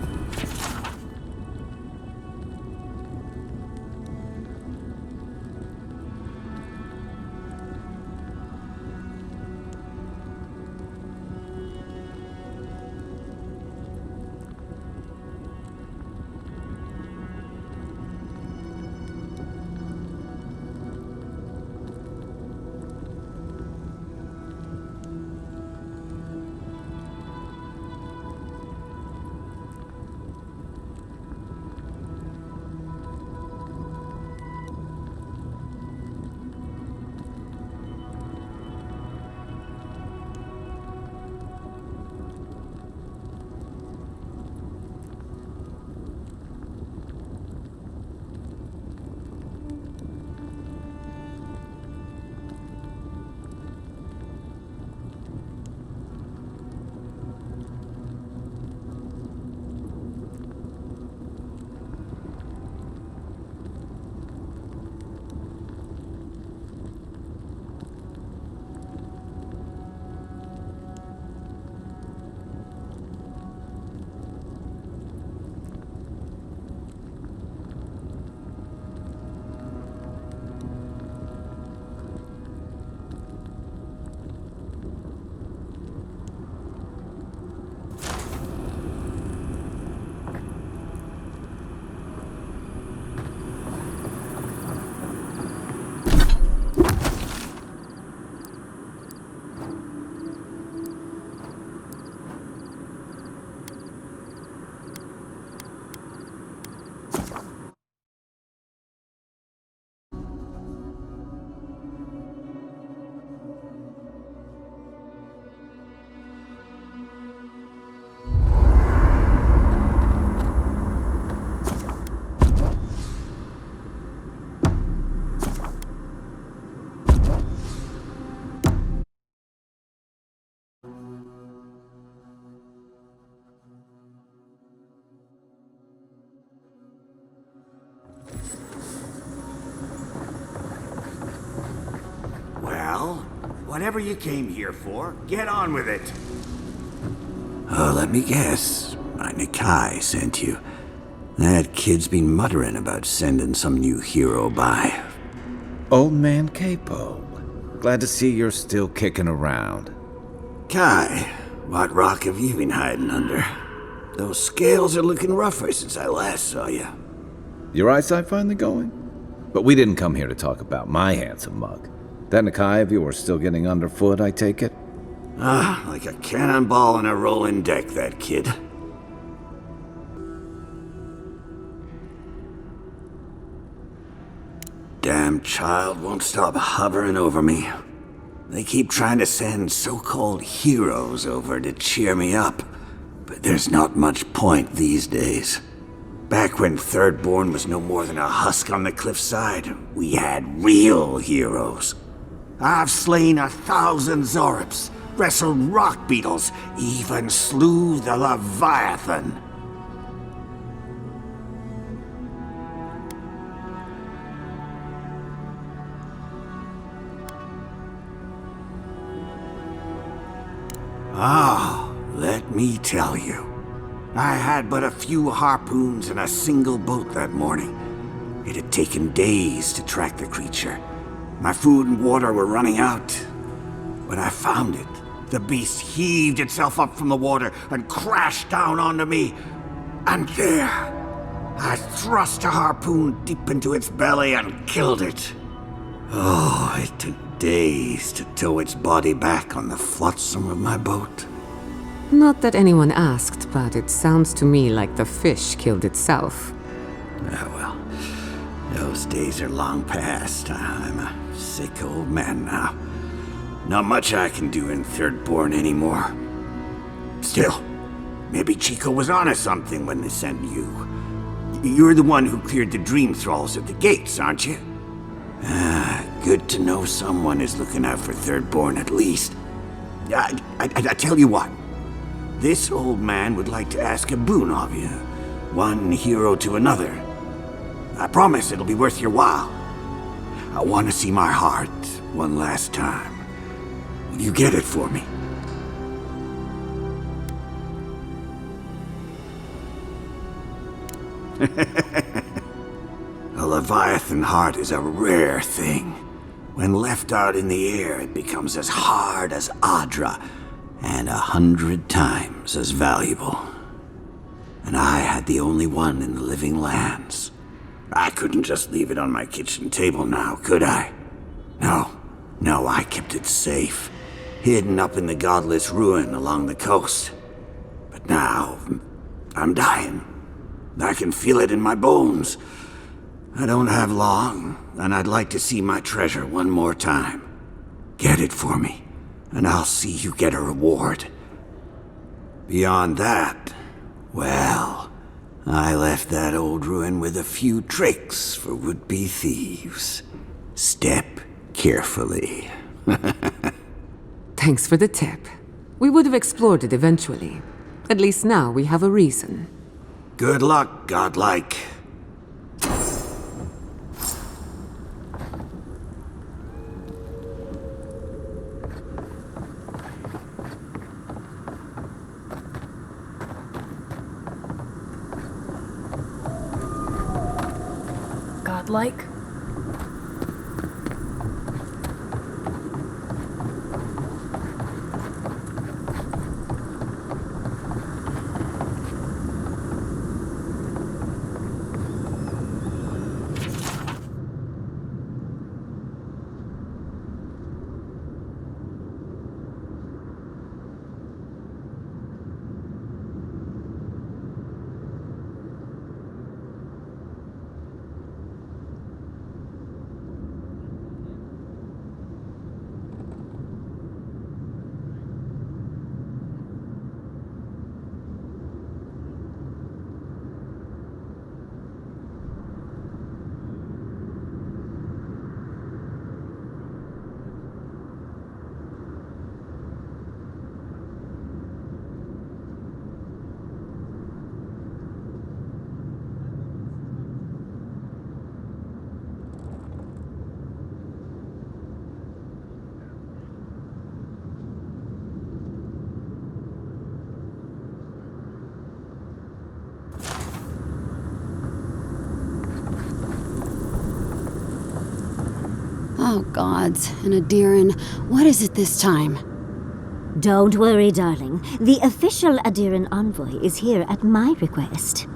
Well, whatever you came here for, get on with it. Let me guess. My Nikai sent you. That kid's been muttering about sending some new hero by. Old man Capo. Glad to see you're still kicking around. Kai, what rock have you been hiding under? Those scales are looking rougher since I last saw you. Your eyesight finally going? But we didn't come here to talk about my handsome mug. That Nikai of yours still getting underfoot, I take it? Like a cannonball on a rolling deck, that kid. Damn child won't stop hovering over me. They keep trying to send so-called heroes over to cheer me up, but there's not much point these days. Back when Thirdborn was no more than a husk on the cliffside, we had real heroes. I've slain 1,000 Zorops, wrestled rock beetles, even slew the Leviathan. Let me tell you. I had but a few harpoons and a single boat that morning. It had taken days to track the creature. My food and water were running out. When I found it, the beast heaved itself up from the water and crashed down onto me. And there, I thrust a harpoon deep into its belly and killed it. Oh, it took days to tow its body back on the flotsam of my boat. Not that anyone asked, but it sounds to me like the fish killed itself. Well, those days are long past. I'm a sick old man now. Not much I can do in Thirdborn anymore. Still, maybe Chico was onto something when they sent you. You're the one who cleared the dream thralls at the gates, aren't you? Good to know someone is looking out for Thirdborn at least. I tell you what. This old man would like to ask a boon of you. One hero to another. I promise it'll be worth your while. I want to see my heart one last time. Will you get it for me? A Leviathan heart is a rare thing. When left out in the air, it becomes as hard as Adra, and 100 times as valuable. And I had the only one in the living lands. I couldn't just leave it on my kitchen table now, could I? No, I kept it safe, hidden up in the godless ruin along the coast. But now, I'm dying. I can feel it in my bones. I don't have long, and I'd like to see my treasure one more time. Get it for me, and I'll see you get a reward. Beyond that, well, I left that old ruin with a few tricks for would-be thieves. Step carefully. Thanks for the tip. We would have explored it eventually. At least now we have a reason. Good luck, godlike. Godlike? Oh, gods, and Adiran, what is it this time? Don't worry, darling. The official Adiran envoy is here at my request.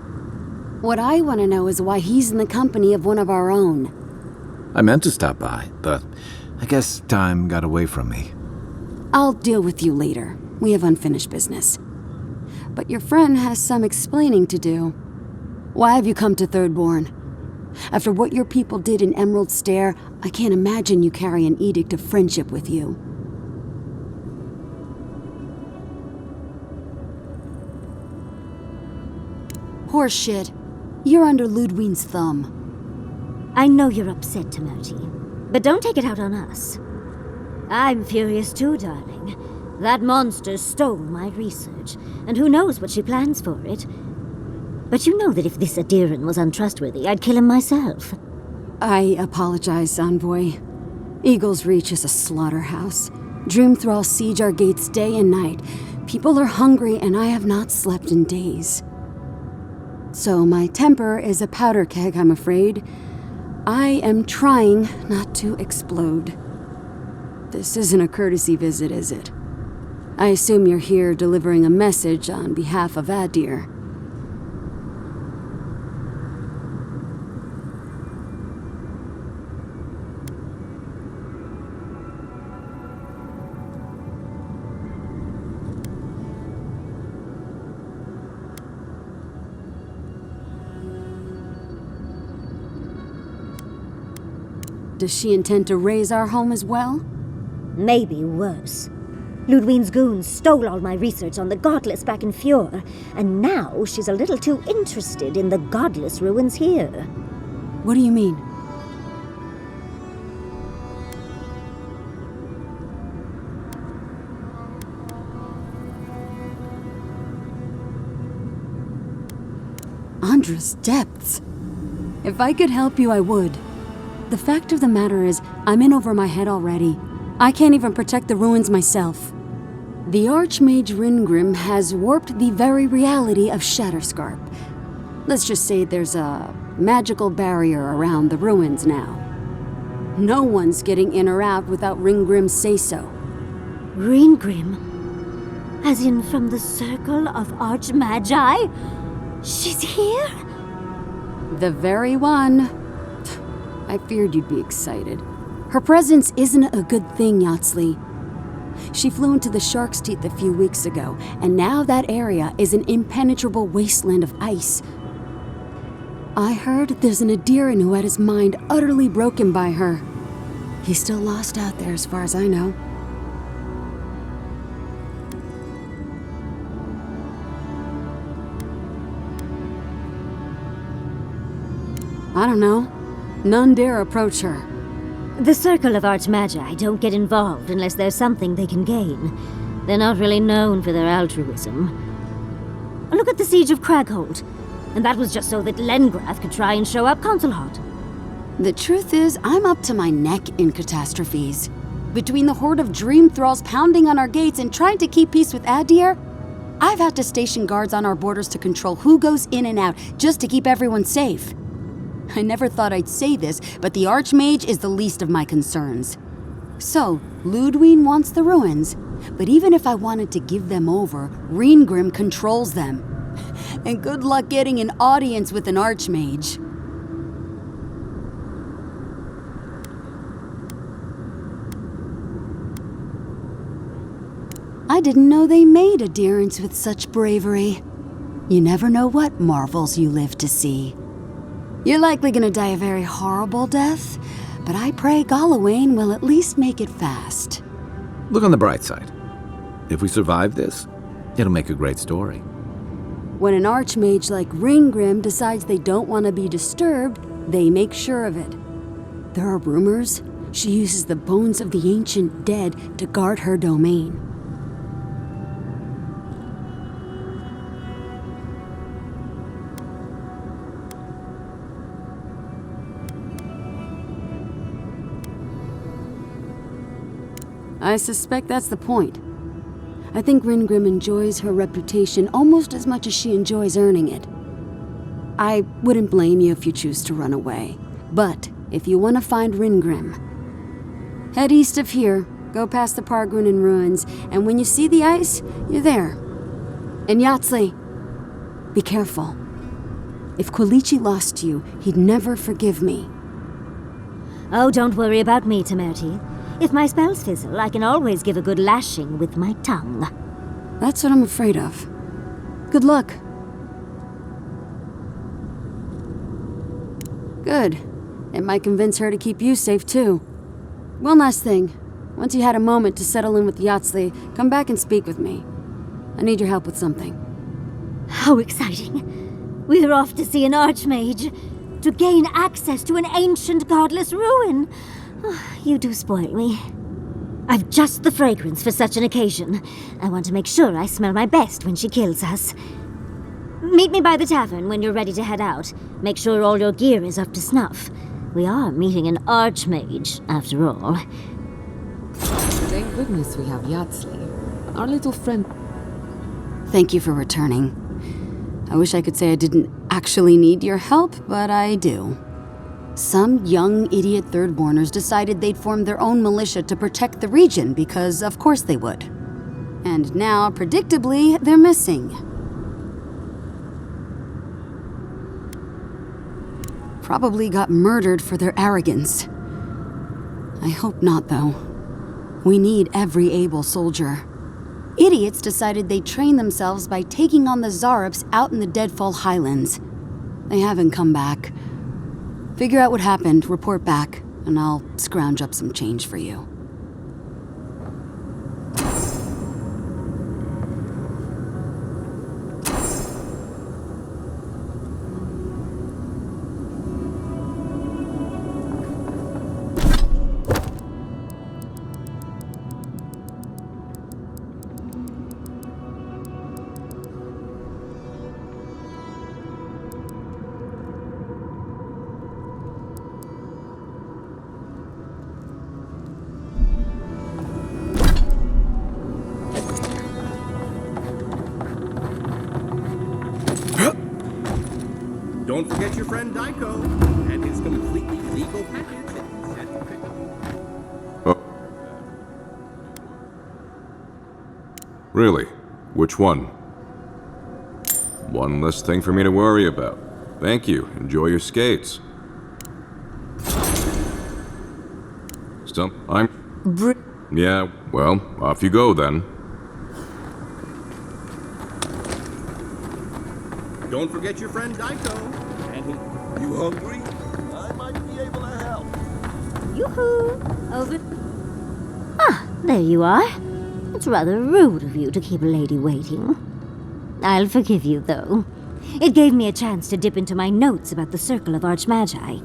What I want to know is why he's in the company of one of our own. I meant to stop by, but I guess time got away from me. I'll deal with you later. We have unfinished business. But your friend has some explaining to do. Why have you come to Thirdborn? After what your people did in Emerald Stair, I can't imagine you carry an edict of friendship with you. Horseshit. You're under Ludwine's thumb. I know you're upset, Timoti, but don't take it out on us. I'm furious too, darling. That monster stole my research, and who knows what she plans for it. But you know that if this Adiran was untrustworthy, I'd kill him myself. I apologize, Envoy. Eagle's Reach is a slaughterhouse. Dreamthralls siege our gates day and night. People are hungry, and I have not slept in days. So my temper is a powder keg, I'm afraid. I am trying not to explode. This isn't a courtesy visit, is it? I assume you're here delivering a message on behalf of Adir. Does she intend to raise our home as well? Maybe worse. Ludwine's goons stole all my research on the Godless back in Fjord, and now she's a little too interested in the Godless ruins here. What do you mean? Andra's depths. If I could help you, I would. The fact of the matter is, I'm in over my head already. I can't even protect the ruins myself. The Archmage Ringrim has warped the very reality of Shatterscarp. Let's just say there's a magical barrier around the ruins now. No one's getting in or out without Ringgrim's say-so. Ringgrim? As in from the Circle of Archmagi? She's here? The very one. I feared you'd be excited. Her presence isn't a good thing, Yatsley. She flew into the Shark's Teeth a few weeks ago, and now that area is an impenetrable wasteland of ice. I heard there's an Adiran who had his mind utterly broken by her. He's still lost out there as far as I know. I don't know. None dare approach her. The Circle of Archmagi don't get involved unless there's something they can gain. They're not really known for their altruism. Look at the Siege of Craghold. And that was just so that Lengrath could try and show up Consulhot. The truth is, I'm up to my neck in catastrophes. Between the horde of dream thralls pounding on our gates and trying to keep peace with Adir, I've had to station guards on our borders to control who goes in and out just to keep everyone safe. I never thought I'd say this, but the Archmage is the least of my concerns. So, Ludwig wants the ruins, but even if I wanted to give them over, Ringgrim controls them. And good luck getting an audience with an Archmage. I didn't know they made adherents with such bravery. You never know what marvels you live to see. You're likely gonna die a very horrible death, but I pray Galawain will at least make it fast. Look on the bright side. If we survive this, it'll make a great story. When an Archmage like Ringgrim decides they don't want to be disturbed, they make sure of it. There are rumors she uses the bones of the ancient dead to guard her domain. I suspect that's the point. I think Ringgrim enjoys her reputation almost as much as she enjoys earning it. I wouldn't blame you if you choose to run away. But if you want to find Ringgrim, head east of here, go past the Pargrunen ruins, and when you see the ice, you're there. And Yatsley, be careful. If Quilichi lost you, he'd never forgive me. Oh, don't worry about me, Temerti. If my spells fizzle, I can always give a good lashing with my tongue. That's what I'm afraid of. Good luck. Good. It might convince her to keep you safe, too. One last thing. Once you had a moment to settle in with Yatsley, come back and speak with me. I need your help with something. How exciting. We're off to see an Archmage. To gain access to an ancient godless ruin. You do spoil me. I've just the fragrance for such an occasion. I want to make sure I smell my best when she kills us. Meet me by the tavern when you're ready to head out. Make sure all your gear is up to snuff. We are meeting an Archmage, after all. Thank goodness we have Yatsley, our little friend. Thank you for returning. I wish I could say I didn't actually need your help, but I do. Some young idiot Thirdborners decided they'd form their own militia to protect the region because of course they would. And now, predictably, they're missing. Probably got murdered for their arrogance. I hope not, though. We need every able soldier. Idiots decided they'd train themselves by taking on the Zarups out in the Deadfall Highlands. They haven't come back. Figure out what happened, report back, and I'll scrounge up some change for you. Don't forget your friend Daiko and his completely legal package that he said to pick up. Really? Which one? One less thing for me to worry about. Thank you. Enjoy your skates. Yeah, well, off you go then. Don't forget your friend Daiko and his... You hungry? I might be able to help. Yoo-hoo! Over. Ah, there you are. It's rather rude of you to keep a lady waiting. I'll forgive you, though. It gave me a chance to dip into my notes about the Circle of Archmagi.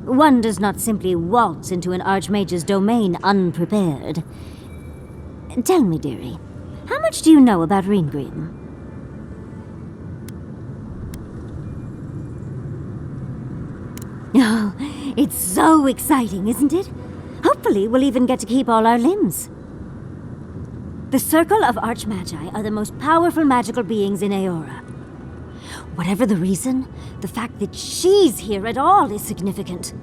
One does not simply waltz into an Archmage's domain unprepared. Tell me, dearie, how much do you know about Reengrim? Oh, it's so exciting, isn't it? Hopefully we'll even get to keep all our limbs. The Circle of Archmagi are the most powerful magical beings in Aora. Whatever the reason, the fact that she's here at all is significant.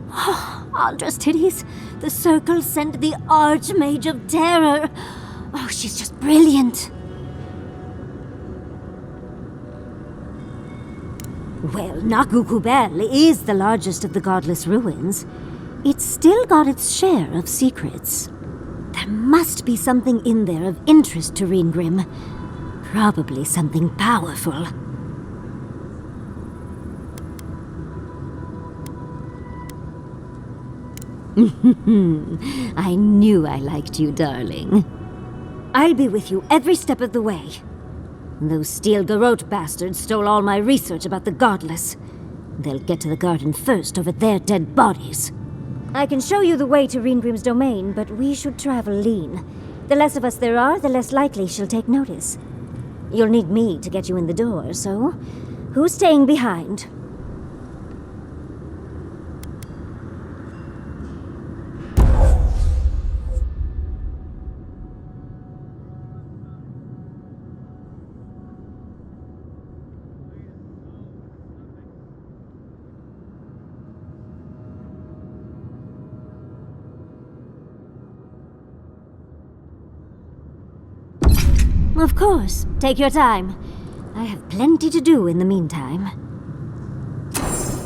Oh, Andra's titties. The Circle sent the Archmage of Terror. Oh, she's just brilliant. Well, Nakukubel is the largest of the godless ruins. It's still got its share of secrets. There must be something in there of interest to Reengrim. Probably something powerful. I knew I liked you, darling. I'll be with you every step of the way. Those Steel Garrote bastards stole all my research about the Godless. They'll get to the garden first over their dead bodies. I can show you the way to Reengrim's domain, but we should travel lean. The less of us there are, the less likely she'll take notice. You'll need me to get you in the door, so who's staying behind? Of course. Take your time. I have plenty to do in the meantime.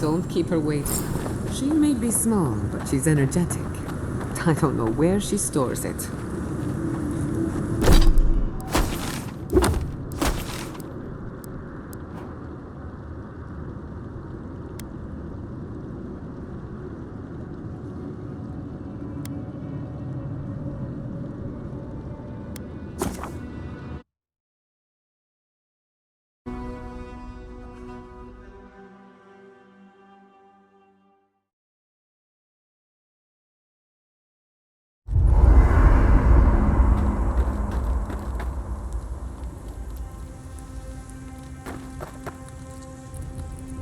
Don't keep her waiting. She may be small, but she's energetic. I don't know where she stores it.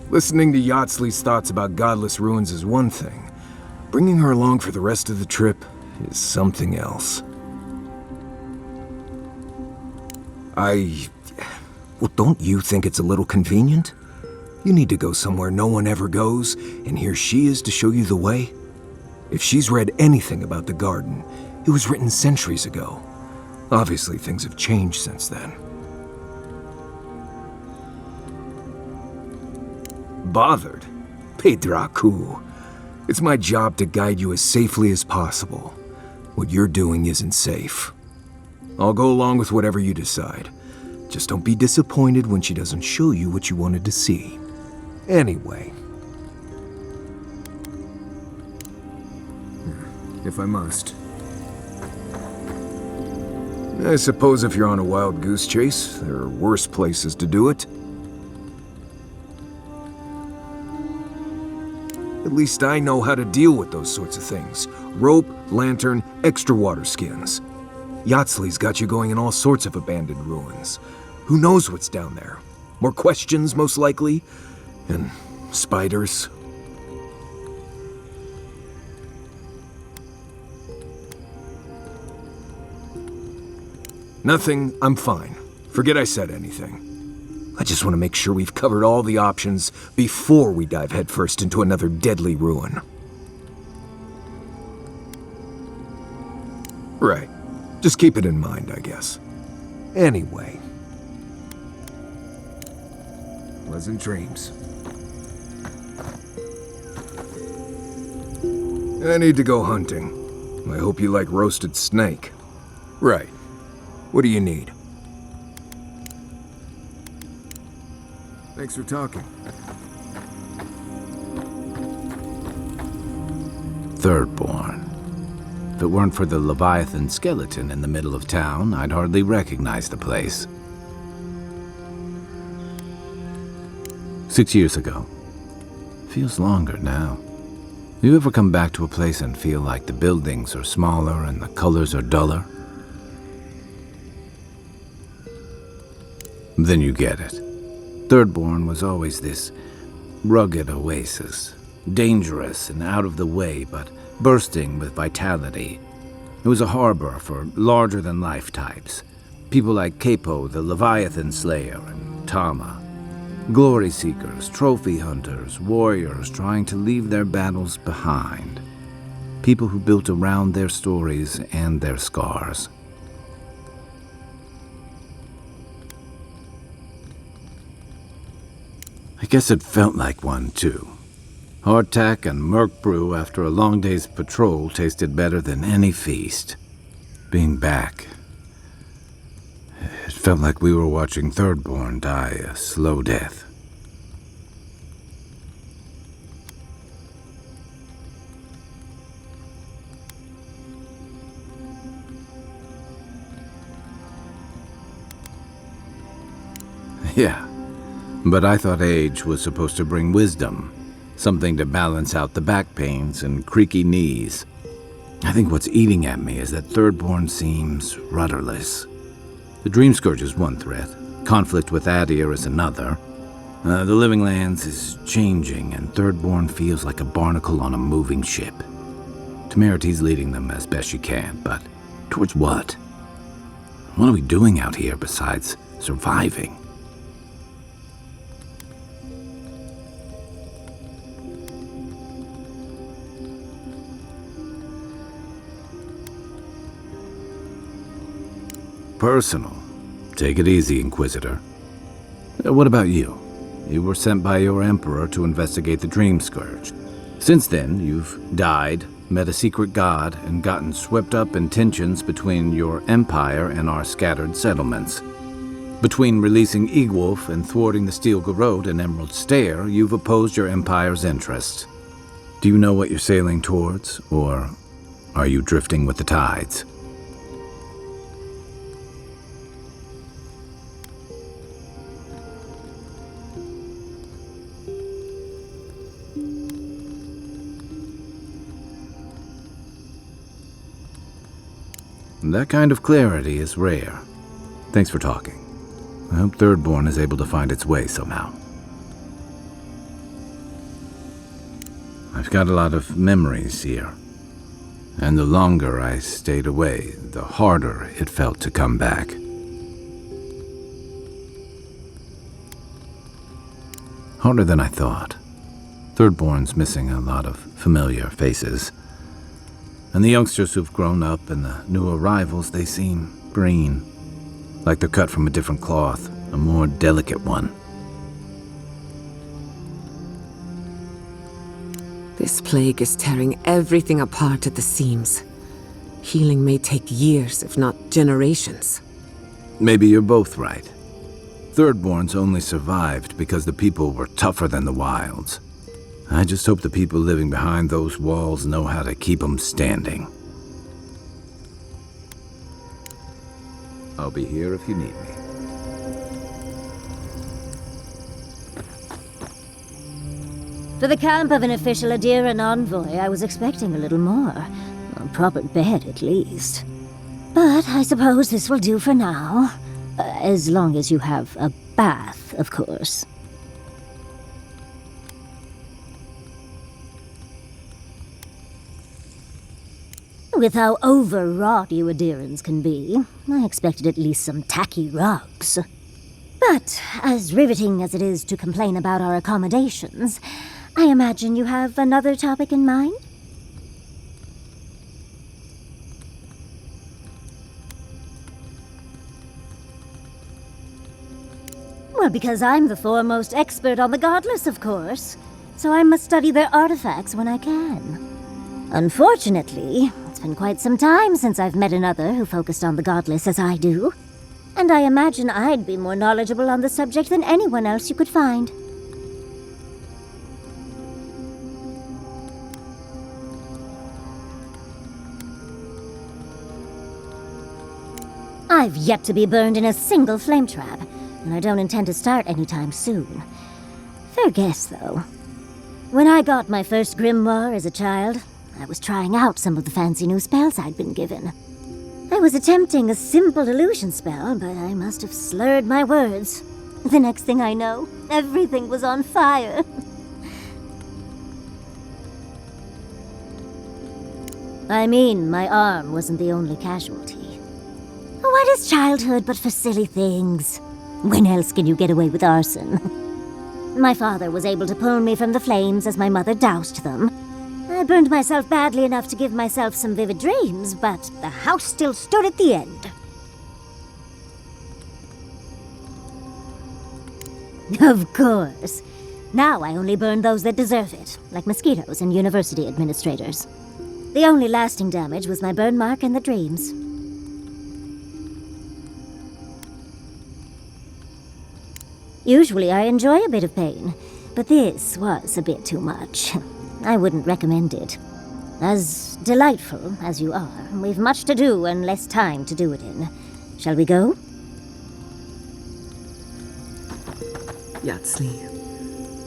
Listening to Yatsley's thoughts about godless ruins is one thing. Bringing her along for the rest of the trip is something else. Well, don't you think it's a little convenient? You need to go somewhere no one ever goes, and here she is to show you the way? If she's read anything about the garden, it was written centuries ago. Obviously, things have changed since then. Bothered? Pedraku. It's my job to guide you as safely as possible. What you're doing isn't safe. I'll go along with whatever you decide. Just don't be disappointed when she doesn't show you what you wanted to see. Anyway. If I must. I suppose if you're on a wild goose chase, there are worse places to do it. At least I know how to deal with those sorts of things. Rope, lantern, extra water skins. Yatsley's got you going in all sorts of abandoned ruins. Who knows what's down there? More questions, most likely. And spiders. Nothing, I'm fine. Forget I said anything. I just want to make sure we've covered all the options before we dive headfirst into another deadly ruin. Right. Just keep it in mind, I guess. Anyway. Pleasant dreams. I need to go hunting. I hope you like roasted snake. Right. What do you need? Thanks for talking. Thirdborn. If it weren't for the Leviathan skeleton in the middle of town, I'd hardly recognize the place. 6 years ago. Feels longer now. You ever come back to a place and feel like the buildings are smaller and the colors are duller? Then you get it. Thirdborn was always this rugged oasis, dangerous and out of the way, but bursting with vitality. It was a harbor for larger-than-life types. People like Capo, the Leviathan Slayer, and Tama. Glory seekers, trophy hunters, warriors trying to leave their battles behind. People who built around their stories and their scars. I guess it felt like one, too. Hardtack and Merc brew after a long day's patrol tasted better than any feast. Being back, it felt like we were watching Thirdborn die a slow death. Yeah, but I thought age was supposed to bring wisdom. Something to balance out the back pains and creaky knees. I think what's eating at me is that Thirdborn seems rudderless. The Dream Scourge is one threat. Conflict with Adir is another. The Living Lands is changing, and Thirdborn feels like a barnacle on a moving ship. Temerity's leading them as best she can, but towards what? What are we doing out here besides surviving? Personal. Take it easy, Inquisitor. What about you? You were sent by your Emperor to investigate the Dream Scourge. Since then, you've died, met a secret god, and gotten swept up in tensions between your Empire and our scattered settlements. Between releasing Egwolf and thwarting the Steel Garrote and Emerald Stair, you've opposed your Empire's interests. Do you know what you're sailing towards, or are you drifting with the tides? That kind of clarity is rare. Thanks for talking. I hope Thirdborn is able to find its way somehow. I've got a lot of memories here. And the longer I stayed away, the harder it felt to come back. Harder than I thought. Thirdborn's missing a lot of familiar faces. And the youngsters who've grown up and the new arrivals, they seem green. Like they're cut from a different cloth, a more delicate one. This plague is tearing everything apart at the seams. Healing may take years, if not generations. Maybe you're both right. Thirdborn's only survived because the people were tougher than the wilds. I just hope the people living behind those walls know how to keep them standing. I'll be here if you need me. For the camp of an official Adiran envoy, I was expecting a little more. A proper bed, at least. But I suppose this will do for now. As long as you have a bath, of course. With how overwrought you Adirans can be, I expected at least some tacky rugs. But as riveting as it is to complain about our accommodations, I imagine you have another topic in mind? Well, because I'm the foremost expert on the godless, of course. So I must study their artifacts when I can. Unfortunately, it's been quite some time since I've met another who focused on the godless as I do. And I imagine I'd be more knowledgeable on the subject than anyone else you could find. I've yet to be burned in a single flame trap, and I don't intend to start anytime soon. Fair guess, though. When I got my first grimoire as a child, I was trying out some of the fancy new spells I'd been given. I was attempting a simple illusion spell, but I must have slurred my words. The next thing I know, everything was on fire. I mean, my arm wasn't the only casualty. What is childhood but for silly things? When else can you get away with arson? My father was able to pull me from the flames as my mother doused them. I burned myself badly enough to give myself some vivid dreams, but the house still stood at the end. Of course. Now I only burn those that deserve it, like mosquitoes and university administrators. The only lasting damage was my burn mark and the dreams. Usually I enjoy a bit of pain, but this was a bit too much. I wouldn't recommend it. As delightful as you are, we've much to do and less time to do it in. Shall we go? Yatsley,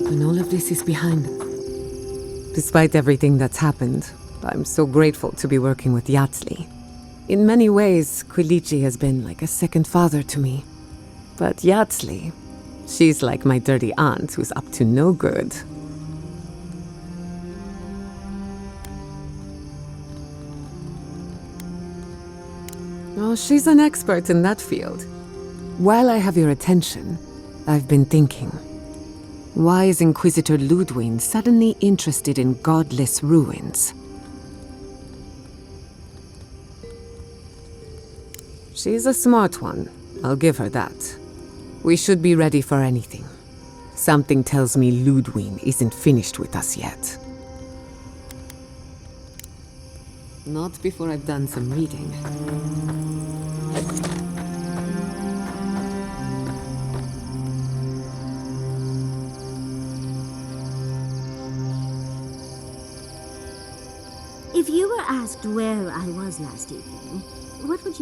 when all of this is behind us. Despite everything that's happened, I'm so grateful to be working with Yatsley. In many ways, Quilichi has been like a second father to me. But Yatsley, she's like my dirty aunt who's up to no good. Oh, she's an expert in that field. While I have your attention, I've been thinking. Why is Inquisitor Ludwig suddenly interested in godless ruins? She's a smart one, I'll give her that. We should be ready for anything. Something tells me Ludwig isn't finished with us yet. Not before I've done some reading. If you were asked where I was last evening, what would you